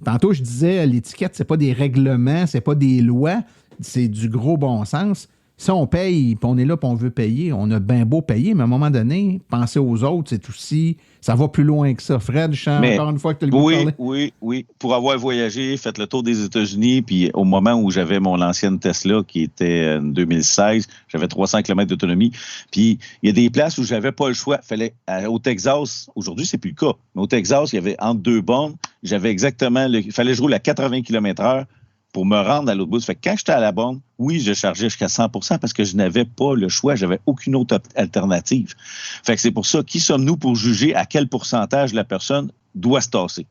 tantôt, je disais, l'étiquette, c'est pas des règlements, c'est pas des lois, c'est du gros bon sens. Si on paye, puis on est là, puis on veut payer, on a bien beau payer, mais à un moment donné, penser aux autres, c'est aussi... Ça va plus loin que ça. Fred, je sens encore une fois que tu as le goût de parler. Oui. Pour avoir voyagé, fait le tour des États-Unis, puis au moment où j'avais mon ancienne Tesla, qui était en 2016, j'avais 300 km d'autonomie, puis il y a des places où j'avais pas le choix. Au Texas, aujourd'hui, c'est plus le cas, mais au Texas, il y avait entre deux bornes, j'avais exactement... Il fallait que je roule à 80 km/h pour me rendre à l'autre bout. Ça fait que quand j'étais à la borne, oui, je chargeais jusqu'à 100% parce que je n'avais pas le choix. J'avais aucune autre alternative. Fait que c'est pour ça, qui sommes-nous pour juger à quel pourcentage la personne doit se tasser?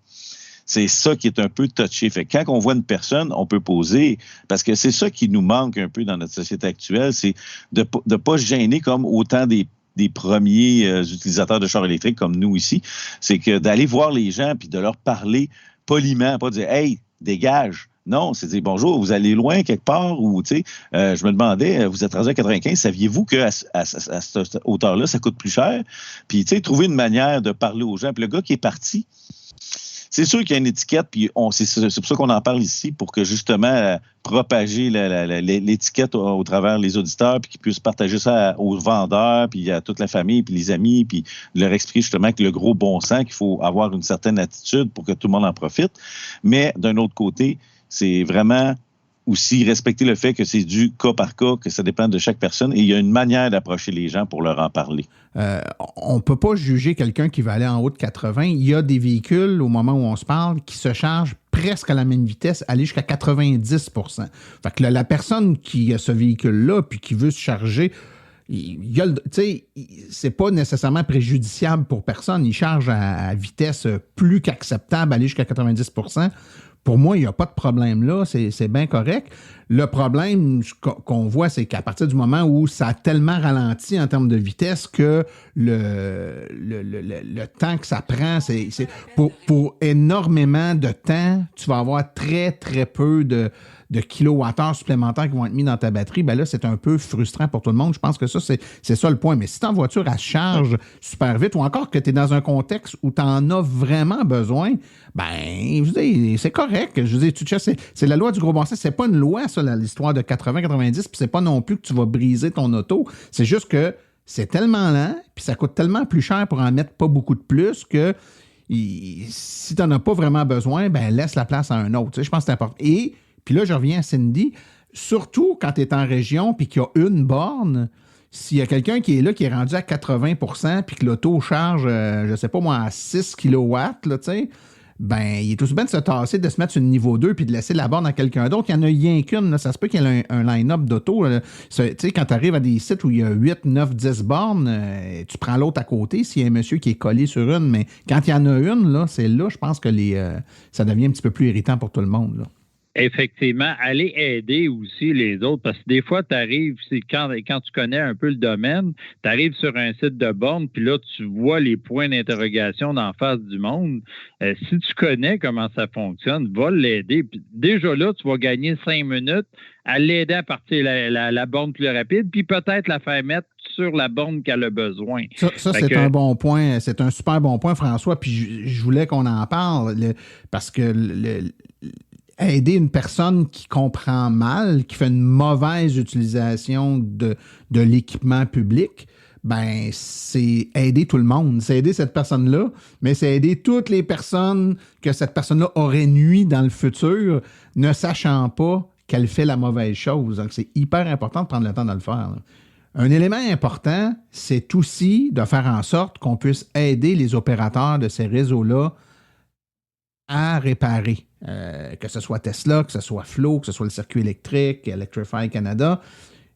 C'est ça qui est un peu touché. Fait que quand on voit une personne, on peut poser, parce que c'est ça qui nous manque un peu dans notre société actuelle, c'est de ne pas se gêner comme autant des premiers utilisateurs de chars électriques comme nous ici. C'est que d'aller voir les gens puis de leur parler poliment, pas dire « Hey, dégage ». Non, c'est dire bonjour, vous allez loin quelque part ou, tu sais, je me demandais, vous êtes rendu à 95, saviez-vous qu'à cette hauteur-là, ça coûte plus cher? Puis, tu sais, trouver une manière de parler aux gens. Puis le gars qui est parti, c'est sûr qu'il y a une étiquette, puis c'est pour ça qu'on en parle ici, pour que justement propager l'étiquette au travers les auditeurs, puis qu'ils puissent partager ça aux vendeurs, puis à toute la famille, puis les amis, puis leur expliquer justement que le gros bon sens, qu'il faut avoir une certaine attitude pour que tout le monde en profite. Mais d'un autre côté, c'est vraiment aussi respecter le fait que c'est du cas par cas, que ça dépend de chaque personne, et il y a une manière d'approcher les gens pour leur en parler. On ne peut pas juger quelqu'un qui va aller en haut de 80. Il y a des véhicules, au moment où on se parle, qui se chargent presque à la même vitesse, aller jusqu'à 90 %. Fait que la personne qui a ce véhicule-là, puis qui veut se charger, c'est pas nécessairement préjudiciable pour personne. Il charge à vitesse plus qu'acceptable, aller jusqu'à 90 %. Pour moi, il n'y a pas de problème là, c'est bien correct. Le problème qu'on voit, c'est qu'à partir du moment où ça a tellement ralenti en termes de vitesse que le temps que ça prend, c'est pour énormément de temps, tu vas avoir très, très peu de kilowattheures supplémentaires qui vont être mis dans ta batterie. Ben là, c'est un peu frustrant pour tout le monde. Je pense que ça, c'est ça le point. Mais si ta voiture, elle charge super vite ou encore que tu es dans un contexte où tu en as vraiment besoin, ben, je veux dire, c'est correct. Je veux dire, c'est la loi du gros bon sens. C'est pas une loi, ça, l'histoire de 80-90, puis c'est pas non plus que tu vas briser ton auto. C'est juste que c'est tellement lent, puis ça coûte tellement plus cher pour en mettre pas beaucoup de plus que si tu n'en as pas vraiment besoin, ben laisse la place à un autre. Tu sais, je pense que c'est important. Et puis là, je reviens à Cindy, surtout quand tu es en région puis qu'il y a une borne, s'il y a quelqu'un qui est là, qui est rendu à 80 % puis que l'auto charge, je sais pas moi, à 6 kW, là, tu sais, ben, il est tout bien de se tasser, de se mettre sur le niveau 2 puis de laisser la borne à quelqu'un d'autre. Il y en a rien qu'une. Là. Ça se peut qu'il y ait un line-up d'auto. Tu sais, quand tu arrives à des sites où il y a 8, 9, 10 bornes, tu prends l'autre à côté s'il y a un monsieur qui est collé sur une. Mais quand il y en a une, là, c'est là, je pense que ça devient un petit peu plus irritant pour tout le monde, là. Effectivement, aller aider aussi les autres, parce que des fois, tu arrives, c'est quand tu connais un peu le domaine, tu arrives sur un site de borne, puis là, tu vois les points d'interrogation d'en face du monde. Si tu connais comment ça fonctionne, va l'aider. Puis déjà là, tu vas gagner 5 minutes à l'aider à partir la borne plus rapide, puis peut-être la faire mettre sur la borne qu'elle a besoin. Ça c'est un bon point. C'est un super bon point, François, puis je voulais qu'on en parle, parce que aider une personne qui comprend mal, qui fait une mauvaise utilisation de l'équipement public, ben c'est aider tout le monde. C'est aider cette personne-là, mais c'est aider toutes les personnes que cette personne-là aurait nui dans le futur, ne sachant pas qu'elle fait la mauvaise chose. Donc, c'est hyper important de prendre le temps de le faire, là. Un élément important, c'est aussi de faire en sorte qu'on puisse aider les opérateurs de ces réseaux-là à réparer. Que ce soit Tesla, que ce soit Flow, que ce soit le circuit électrique, Electrify Canada.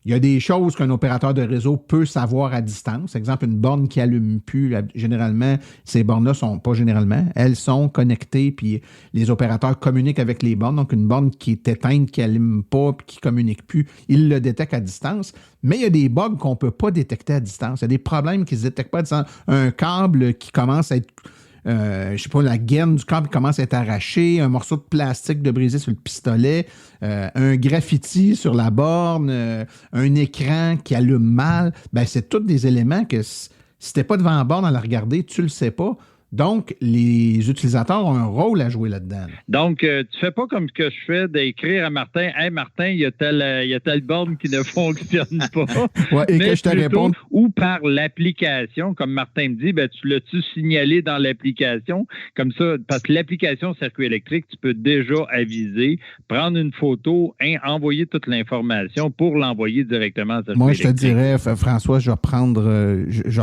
Il y a des choses qu'un opérateur de réseau peut savoir à distance. Exemple, une borne qui n'allume plus, généralement, ces bornes-là sont pas généralement, elles sont connectées, puis les opérateurs communiquent avec les bornes. Donc, une borne qui est éteinte, qui n'allume pas, puis qui ne communique plus, ils le détectent à distance. Mais il y a des bugs qu'on ne peut pas détecter à distance. Il y a des problèmes qui ne se détectent pas à distance. Un câble qui commence à être je sais pas, la gaine du câble commence à être arrachée, un morceau de plastique de brisé sur le pistolet, un graffiti sur la borne, un écran qui allume mal, ben c'est tous des éléments que si t'es pas devant la borne à la regarder, tu le sais pas. Donc, les utilisateurs ont un rôle à jouer là-dedans. Donc, tu fais pas comme ce que je fais d'écrire à Martin, « Hey Martin, il y a telle borne qui ne fonctionne pas. » Ouais, et que je te réponde. ou par l'application, comme Martin me dit, tu l'as-tu signalé dans l'application? Comme ça, parce que l'application circuit électrique, tu peux déjà aviser, prendre une photo, envoyer toute l'information pour l'envoyer directement à circuit Moi, électrique. je te dirais, François, je vais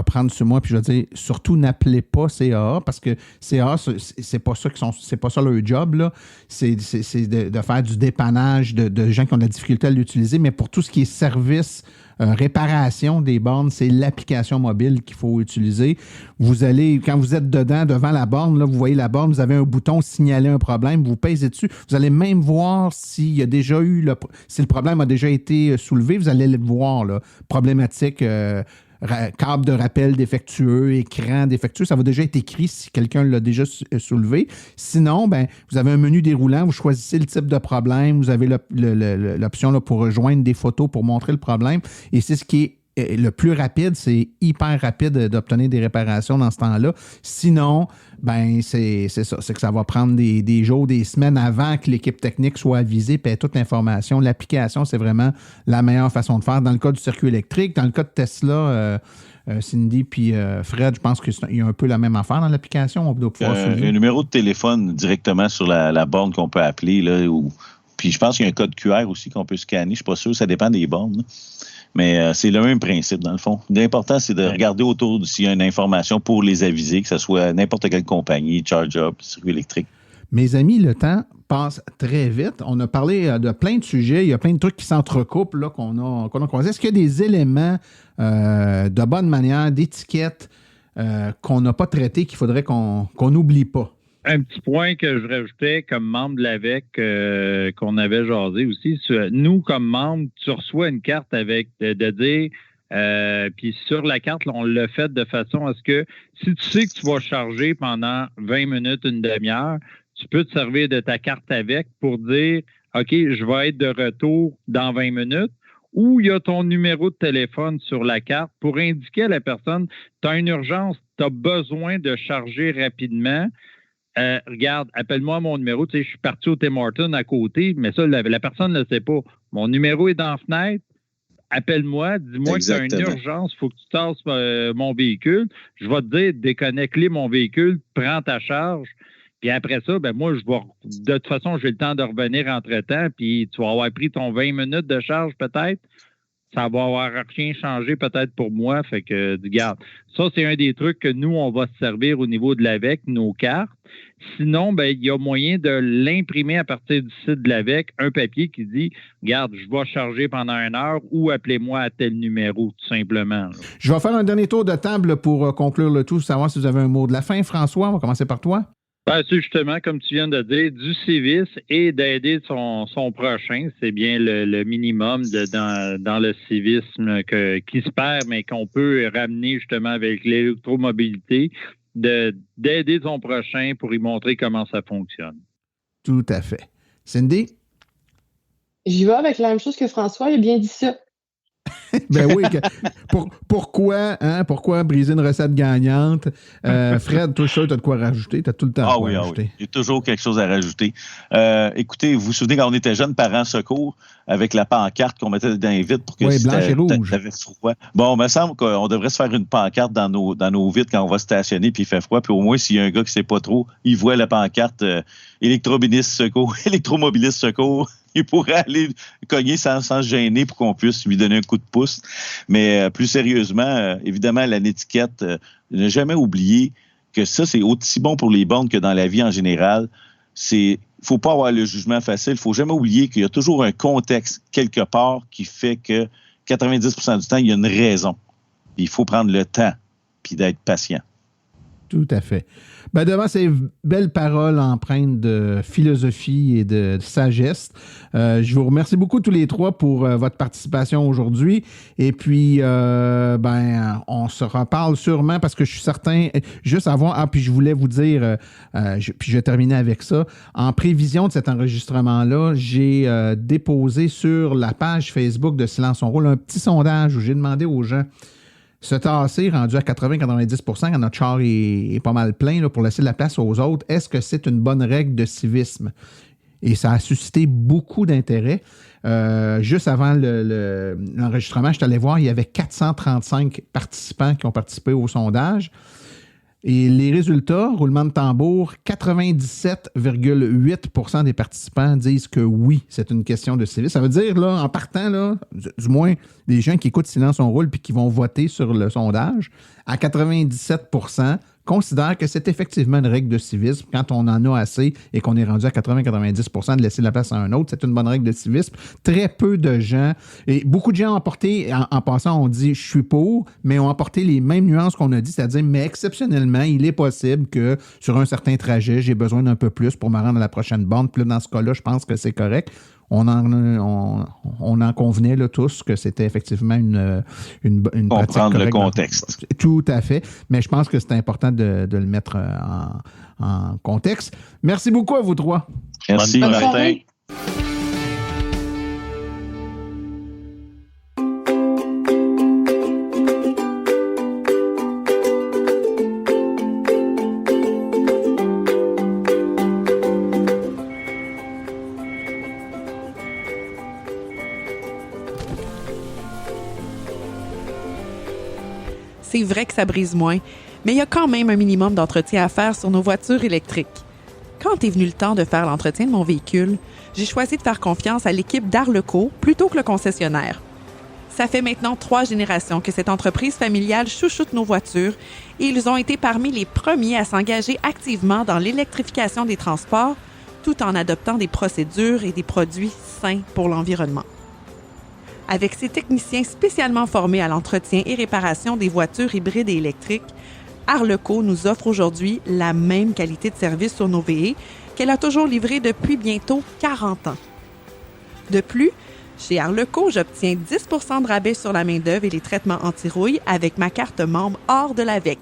prendre sur moi, puis je vais dire, surtout n'appelez pas CAA, parce que CAA, c'est pas ça leur job, là. C'est de faire du dépannage de gens qui ont de la difficulté à l'utiliser, mais pour tout ce qui est service, réparation des bornes, c'est l'application mobile qu'il faut utiliser. Vous allez, quand vous êtes devant la borne, là, vous voyez la borne, vous avez un bouton signaler un problème, vous pèsez dessus. Vous allez même voir s'il y a déjà eu si le problème a déjà été soulevé, vous allez le voir, là. Problématique, câble de rappel défectueux, écran défectueux, ça va déjà être écrit si quelqu'un l'a déjà soulevé. Sinon, vous avez un menu déroulant, vous choisissez le type de problème, vous avez l'option là, pour rejoindre des photos pour montrer le problème. Et c'est ce qui est le plus rapide, c'est hyper rapide d'obtenir des réparations dans ce temps-là. Sinon, c'est ça, c'est que ça va prendre des jours, des semaines avant que l'équipe technique soit avisée et ait toute l'information. L'application, c'est vraiment la meilleure façon de faire. Dans le cas du circuit électrique, dans le cas de Tesla, Cindy puis Fred, je pense qu'il y a un peu la même affaire dans l'application. On doit pouvoir un numéro de téléphone directement sur la borne qu'on peut appeler, là, puis je pense qu'il y a un code QR aussi qu'on peut scanner. Je ne suis pas sûr, ça dépend des bornes, là. Mais c'est le même principe, dans le fond. L'important, c'est de regarder autour s'il y a une information pour les aviser, que ce soit n'importe quelle compagnie, Charge-Up, circuit électrique. Mes amis, le temps passe très vite. On a parlé de plein de sujets. Il y a plein de trucs qui s'entrecoupent là, qu'on a croisés. Est-ce qu'il y a des éléments de bonne manière, d'étiquette qu'on n'a pas traités, qu'il faudrait qu'on n'oublie pas? Un petit point que je rajoutais comme membre de l'AVEC qu'on avait jasé aussi. Nous, comme membres, tu reçois une carte avec de dire, puis sur la carte, là, on l'a fait de façon à ce que si tu sais que tu vas charger pendant 20 minutes, une demi-heure, tu peux te servir de ta carte AVEC pour dire, OK, je vais être de retour dans 20 minutes. Ou il y a ton numéro de téléphone sur la carte pour indiquer à la personne, tu as une urgence, tu as besoin de charger rapidement. Regarde, appelle-moi à mon numéro. Tu sais, je suis parti au Tim Hortons à côté, mais ça, la personne ne le sait pas. Mon numéro est dans la fenêtre. Appelle-moi, dis-moi que tu as une urgence, il faut que tu tasses mon véhicule. Je vais te dire, déconnecte-les mon véhicule, prends ta charge. Puis après ça, moi, de toute façon, j'ai le temps de revenir entre-temps, puis tu vas avoir pris ton 20 minutes de charge peut-être. Ça va avoir rien changé peut-être pour moi. Fait que, regarde, ça, c'est un des trucs que nous, on va se servir au niveau de l'AVEC, nos cartes. Sinon, il y a moyen de l'imprimer à partir du site de l'AVEC, un papier qui dit, regarde, je vais charger pendant 1 heure ou appelez-moi à tel numéro, tout simplement. Là. Je vais faire un dernier tour de table pour conclure le tout, savoir si vous avez un mot de la fin. François, on va commencer par toi. C'est justement, comme tu viens de dire, du civisme et d'aider son prochain. C'est bien le minimum dans le civisme qui se perd, mais qu'on peut ramener justement avec l'électromobilité, d'aider son prochain pour lui montrer comment ça fonctionne. Tout à fait. Cindy? J'y vais avec la même chose que François, il a bien dit ça. Oui. Pourquoi briser une recette gagnante? Fred, toi, tu as de quoi rajouter? Tu as tout le temps à rajouter. Oui. J'ai toujours quelque chose à rajouter. Écoutez, vous vous souvenez quand on était jeunes, Parents Secours, avec la pancarte qu'on mettait dans les vitres pour que blanche et rouge. T'avais froid. Bon, il me semble qu'on devrait se faire une pancarte dans nos vitres quand on va stationner puis il fait froid. Puis au moins, s'il y a un gars qui ne sait pas trop, il voit la pancarte électromobiliste secours. Il pourrait aller cogner sans se gêner pour qu'on puisse lui donner un coup de pouce. Mais plus sérieusement, évidemment, l'étiquette, ne jamais oublier que ça, c'est aussi bon pour les bornes que dans la vie en général. Il ne faut pas avoir le jugement facile. Il ne faut jamais oublier qu'il y a toujours un contexte quelque part qui fait que 90% du temps, il y a une raison. Il faut prendre le temps puis d'être patient. Tout à fait. Devant ces belles paroles empreintes de philosophie et de sagesse, je vous remercie beaucoup tous les trois pour votre participation aujourd'hui. Et puis, on se reparle sûrement parce que je suis certain, juste avant, puis je voulais vous dire, puis je vais terminer avec ça. En prévision de cet enregistrement-là, j'ai déposé sur la page Facebook de Silence on roule un petit sondage où j'ai demandé aux gens se tasser, rendu à 80-90%, quand notre char est pas mal plein là, pour laisser de la place aux autres, est-ce que c'est une bonne règle de civisme? Et ça a suscité beaucoup d'intérêt. Juste avant l'enregistrement, je suis allé voir, il y avait 435 participants qui ont participé au sondage. Et les résultats, roulement de tambour, 97,8% des participants disent que oui, c'est une question de civisme. Ça veut dire, là, en partant, là, du moins, les gens qui écoutent Silence on roule puis qui vont voter sur le sondage, à 97%, considèrent que c'est effectivement une règle de civisme. Quand on en a assez et qu'on est rendu à 80-90% de laisser la place à un autre, c'est une bonne règle de civisme. Très peu de gens, et beaucoup de gens ont apporté, en passant, on dit « je suis pour », mais ont apporté les mêmes nuances qu'on a dit, c'est-à-dire « mais exceptionnellement, il est possible que sur un certain trajet, j'ai besoin d'un peu plus pour me rendre à la prochaine borne. » Puis là, dans ce cas-là, je pense que c'est correct. On en convenait là, tous que c'était effectivement une pratique correcte. Comprendre le contexte. Tout à fait. Mais je pense que c'est important de le mettre en contexte. Merci beaucoup à vous trois. Merci, Martin. C'est vrai que ça brise moins, mais il y a quand même un minimum d'entretien à faire sur nos voitures électriques. Quand est venu le temps de faire l'entretien de mon véhicule, j'ai choisi de faire confiance à l'équipe d'Arleco plutôt que le concessionnaire. Ça fait maintenant 3 générations que cette entreprise familiale chouchoute nos voitures et ils ont été parmi les premiers à s'engager activement dans l'électrification des transports tout en adoptant des procédures et des produits sains pour l'environnement. Avec ses techniciens spécialement formés à l'entretien et réparation des voitures hybrides et électriques, Arleco nous offre aujourd'hui la même qualité de service sur nos VE qu'elle a toujours livré depuis bientôt 40 ans. De plus, chez Arleco, j'obtiens 10 % de rabais sur la main-d'œuvre et les traitements anti-rouille avec ma carte membre hors de l'AVEC.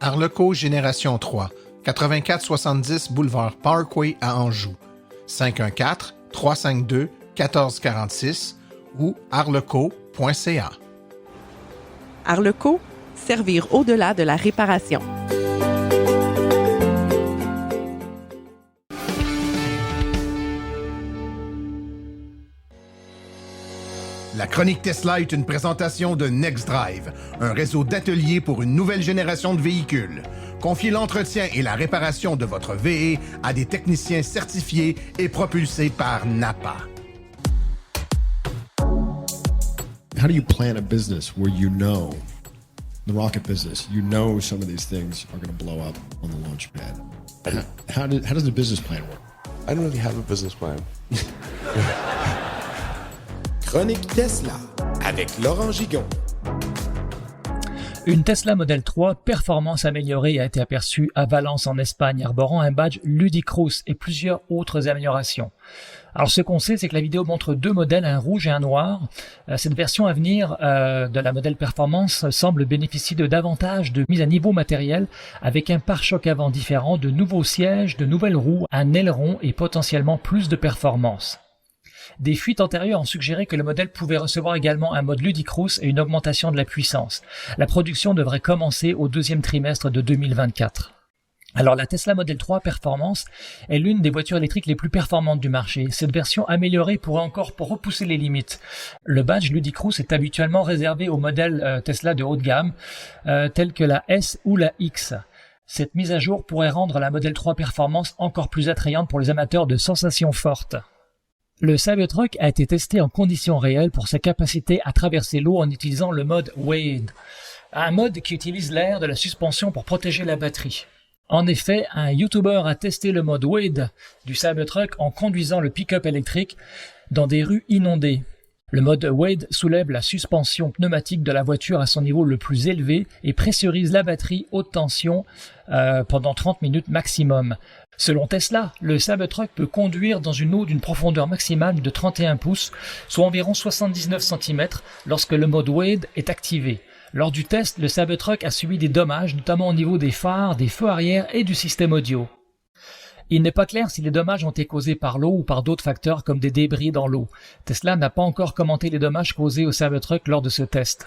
Arleco Génération 3, 8470 Boulevard Parkway à Anjou. 514-352-1446 ou arleco.ca. Arleco, servir au-delà de la réparation. La chronique Tesla est une présentation de NextDrive, un réseau d'ateliers pour une nouvelle génération de véhicules. Confiez l'entretien et la réparation de votre VE à des techniciens certifiés et propulsés par NAPA. How do you plan a business where you know, the rocket business, you know some of these things are going to blow up on the launch pad? How does the business plan work? I don't really have a business plan. Chronique Tesla avec Laurent Gigon. Une Tesla Model 3 performance améliorée a été aperçue à Valence en Espagne, arborant un badge Ludicrous et plusieurs autres améliorations. Alors ce qu'on sait, c'est que la vidéo montre 2 modèles, un rouge et un noir. Cette version à venir de la modèle Performance semble bénéficier de davantage de mise à niveau matériel avec un pare-choc avant différent, de nouveaux sièges, de nouvelles roues, un aileron et potentiellement plus de performance. Des fuites antérieures ont suggéré que le modèle pouvait recevoir également un mode Ludicrous et une augmentation de la puissance. La production devrait commencer au 2e trimestre de 2024. Alors la Tesla Model 3 Performance est l'une des voitures électriques les plus performantes du marché. Cette version améliorée pourrait encore repousser les limites. Le badge Ludicrous est habituellement réservé aux modèles Tesla de haut de gamme, tels que la S ou la X. Cette mise à jour pourrait rendre la Model 3 Performance encore plus attrayante pour les amateurs de sensations fortes. Le Cybertruck a été testé en conditions réelles pour sa capacité à traverser l'eau en utilisant le mode Wade, un mode qui utilise l'air de la suspension pour protéger la batterie. En effet, un YouTuber a testé le mode Wade du Cybertruck en conduisant le pick-up électrique dans des rues inondées. Le mode Wade soulève la suspension pneumatique de la voiture à son niveau le plus élevé et pressurise la batterie haute tension pendant 30 minutes maximum. Selon Tesla, le Cybertruck peut conduire dans une eau d'une profondeur maximale de 31 pouces, soit environ 79 cm, lorsque le mode Wade est activé. Lors du test, le Cybertruck a subi des dommages, notamment au niveau des phares, des feux arrière et du système audio. Il n'est pas clair si les dommages ont été causés par l'eau ou par d'autres facteurs comme des débris dans l'eau. Tesla n'a pas encore commenté les dommages causés au Cybertruck lors de ce test.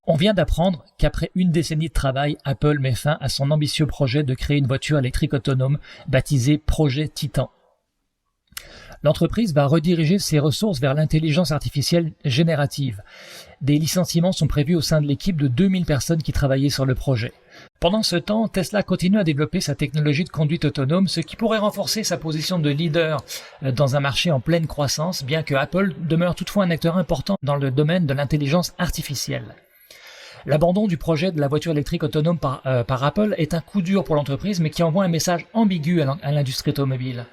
On vient d'apprendre qu'après une décennie de travail, Apple met fin à son ambitieux projet de créer une voiture électrique autonome baptisée Projet Titan. L'entreprise va rediriger ses ressources vers l'intelligence artificielle générative. Des licenciements sont prévus au sein de l'équipe de 2000 personnes qui travaillaient sur le projet. Pendant ce temps, Tesla continue à développer sa technologie de conduite autonome, ce qui pourrait renforcer sa position de leader dans un marché en pleine croissance, bien que Apple demeure toutefois un acteur important dans le domaine de l'intelligence artificielle. L'abandon du projet de la voiture électrique autonome par Apple est un coup dur pour l'entreprise, mais qui envoie un message ambigu à l'industrie automobile.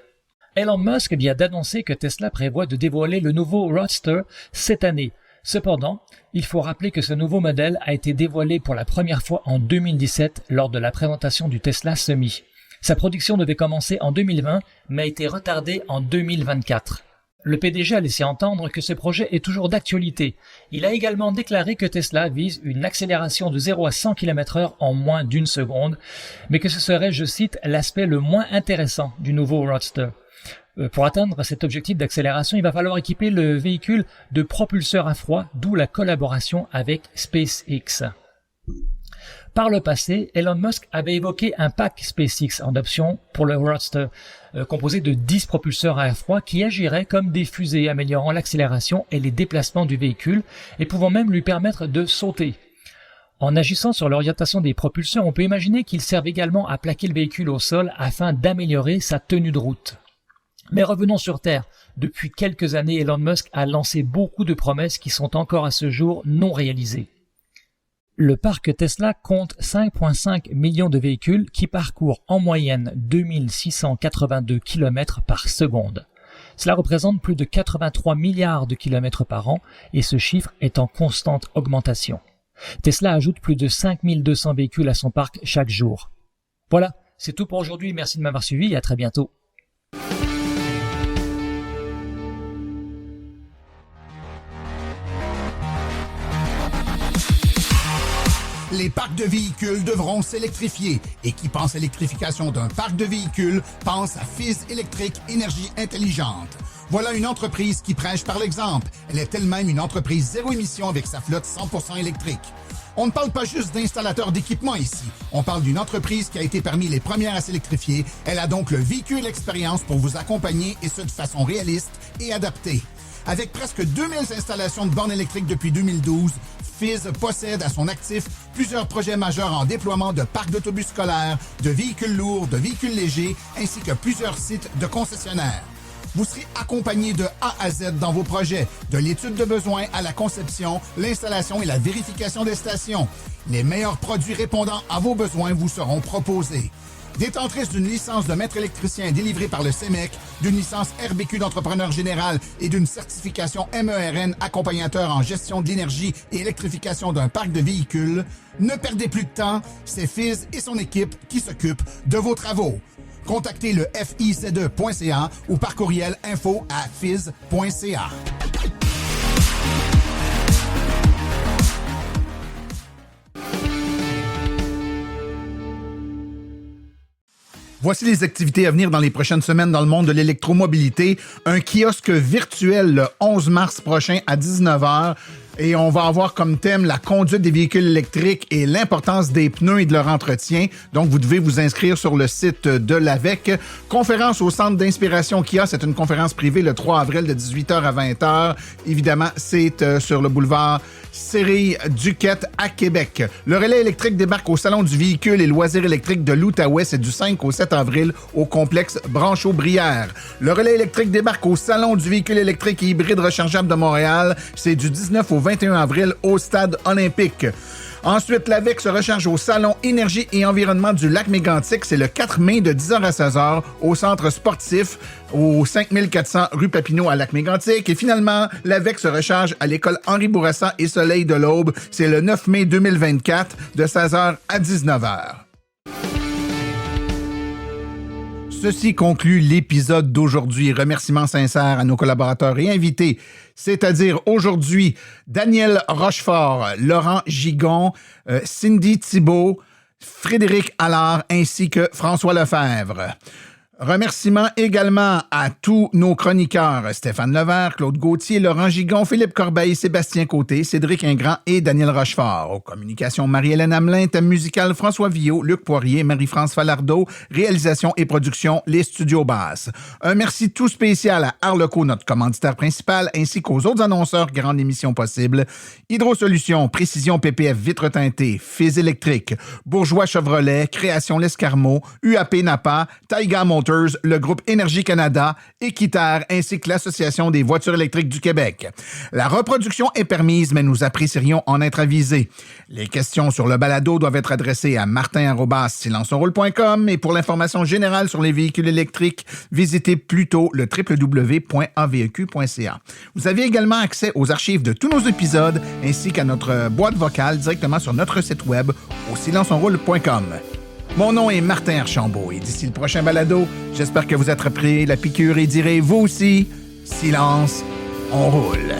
Elon Musk vient d'annoncer que Tesla prévoit de dévoiler le nouveau Roadster cette année. Cependant, il faut rappeler que ce nouveau modèle a été dévoilé pour la première fois en 2017 lors de la présentation du Tesla Semi. Sa production devait commencer en 2020, mais a été retardée en 2024. Le PDG a laissé entendre que ce projet est toujours d'actualité. Il a également déclaré que Tesla vise une accélération de 0 à 100 km/h en moins d'une seconde, mais que ce serait, je cite, l'aspect le moins intéressant du nouveau Roadster. Pour atteindre cet objectif d'accélération, il va falloir équiper le véhicule de propulseurs à froid, d'où la collaboration avec SpaceX. Par le passé, Elon Musk avait évoqué un pack SpaceX en option pour le Roadster, composé de 10 propulseurs à air froid qui agiraient comme des fusées, améliorant l'accélération et les déplacements du véhicule et pouvant même lui permettre de sauter. En agissant sur l'orientation des propulseurs, on peut imaginer qu'ils servent également à plaquer le véhicule au sol afin d'améliorer sa tenue de route. Mais revenons sur Terre. Depuis quelques années, Elon Musk a lancé beaucoup de promesses qui sont encore à ce jour non réalisées. Le parc Tesla compte 5,5 millions de véhicules qui parcourent en moyenne 2682 km par seconde. Cela représente plus de 83 milliards de kilomètres par an et ce chiffre est en constante augmentation. Tesla ajoute plus de 5200 véhicules à son parc chaque jour. Voilà, c'est tout pour aujourd'hui. Merci de m'avoir suivi et à très bientôt. Les parcs de véhicules devront s'électrifier. Et qui pense à l'électrification d'un parc de véhicules pense à Fizz Électrique Énergie Intelligente. Voilà une entreprise qui prêche par l'exemple. Elle est elle-même une entreprise zéro émission avec sa flotte 100% électrique. On ne parle pas juste d'installateurs d'équipements ici. On parle d'une entreprise qui a été parmi les premières à s'électrifier. Elle a donc le véhicule expérience pour vous accompagner et ce de façon réaliste et adaptée. Avec presque 2000 installations de bornes électriques depuis 2012, Fizz possède à son actif plusieurs projets majeurs en déploiement de parcs d'autobus scolaires, de véhicules lourds, de véhicules légers, ainsi que plusieurs sites de concessionnaires. Vous serez accompagné de A à Z dans vos projets, de l'étude de besoins à la conception, l'installation et la vérification des stations. Les meilleurs produits répondant à vos besoins vous seront proposés. Détentrice d'une licence de maître électricien délivrée par le CEMEC, d'une licence RBQ d'entrepreneur général et d'une certification MERN accompagnateur en gestion de l'énergie et électrification d'un parc de véhicules, ne perdez plus de temps, c'est Fizz et son équipe qui s'occupent de vos travaux. Contactez le FIZ2.ca ou par courriel info@fizz.ca. Voici les activités à venir dans les prochaines semaines dans le monde de l'électromobilité. Un kiosque virtuel le 11 mars prochain à 19h. Et on va avoir comme thème la conduite des véhicules électriques et l'importance des pneus et de leur entretien. Donc, vous devez vous inscrire sur le site de l'AVEC. Conférence au Centre d'inspiration Kia. C'est une conférence privée le 3 avril de 18h à 20h. Évidemment, c'est sur le boulevard Série-Duquette à Québec. Le relais électrique débarque au Salon du véhicule et loisirs électriques de l'Outaouais. C'est du 5 au 7 avril au complexe Branchot-Brière. Le relais électrique débarque au Salon du véhicule électrique et hybride rechargeable de Montréal. C'est du 19 au 21 avril au Stade olympique. Ensuite, l'AVEC se recharge au Salon Énergie et Environnement du Lac-Mégantic. C'est le 4 mai de 10h à 16h au Centre sportif au 5400 rue Papineau à Lac-Mégantic. Et finalement, l'AVEC se recharge à l'école Henri Bourassa et Soleil de l'Aube. C'est le 9 mai 2024 de 16h à 19h. Ceci conclut l'épisode d'aujourd'hui. Remerciements sincères à nos collaborateurs et invités, c'est-à-dire aujourd'hui Daniel Rochefort, Laurent Gigon, Cindy Thibault, Frédéric Allard ainsi que François Lefebvre. Remerciements également à tous nos chroniqueurs, Stéphane Levert, Claude Gauthier, Laurent Gigon, Philippe Corbeil, Sébastien Côté, Cédric Ingrand et Daniel Rochefort. Aux communications, Marie-Hélène Hamelin, thème musical, François Villot, Luc Poirier, Marie-France Falardeau, réalisation et production, les studios basses. Un merci tout spécial à Arleco, notre commanditaire principal, ainsi qu'aux autres annonceurs qui rendent l'émission possible. Hydro-Solutions, Précision PPF Vitre teintée, Fils électrique, Bourgeois Chevrolet, Création L'Escarmot, UAP Napa, Taiga Motors, le groupe Énergie Canada, Équiterre, ainsi que l'Association des voitures électriques du Québec. La reproduction est permise, mais nous apprécierions en être avisés. Les questions sur le balado doivent être adressées à martin@silenceonroule.com et pour l'information générale sur les véhicules électriques, visitez plutôt le www.aveq.ca. Vous avez également accès aux archives de tous nos épisodes ainsi qu'à notre boîte vocale directement sur notre site web au silenceonroule.com. Mon nom est Martin Archambault et d'ici le prochain balado, j'espère que vous attraperez la piqûre et direz vous aussi, silence, on roule.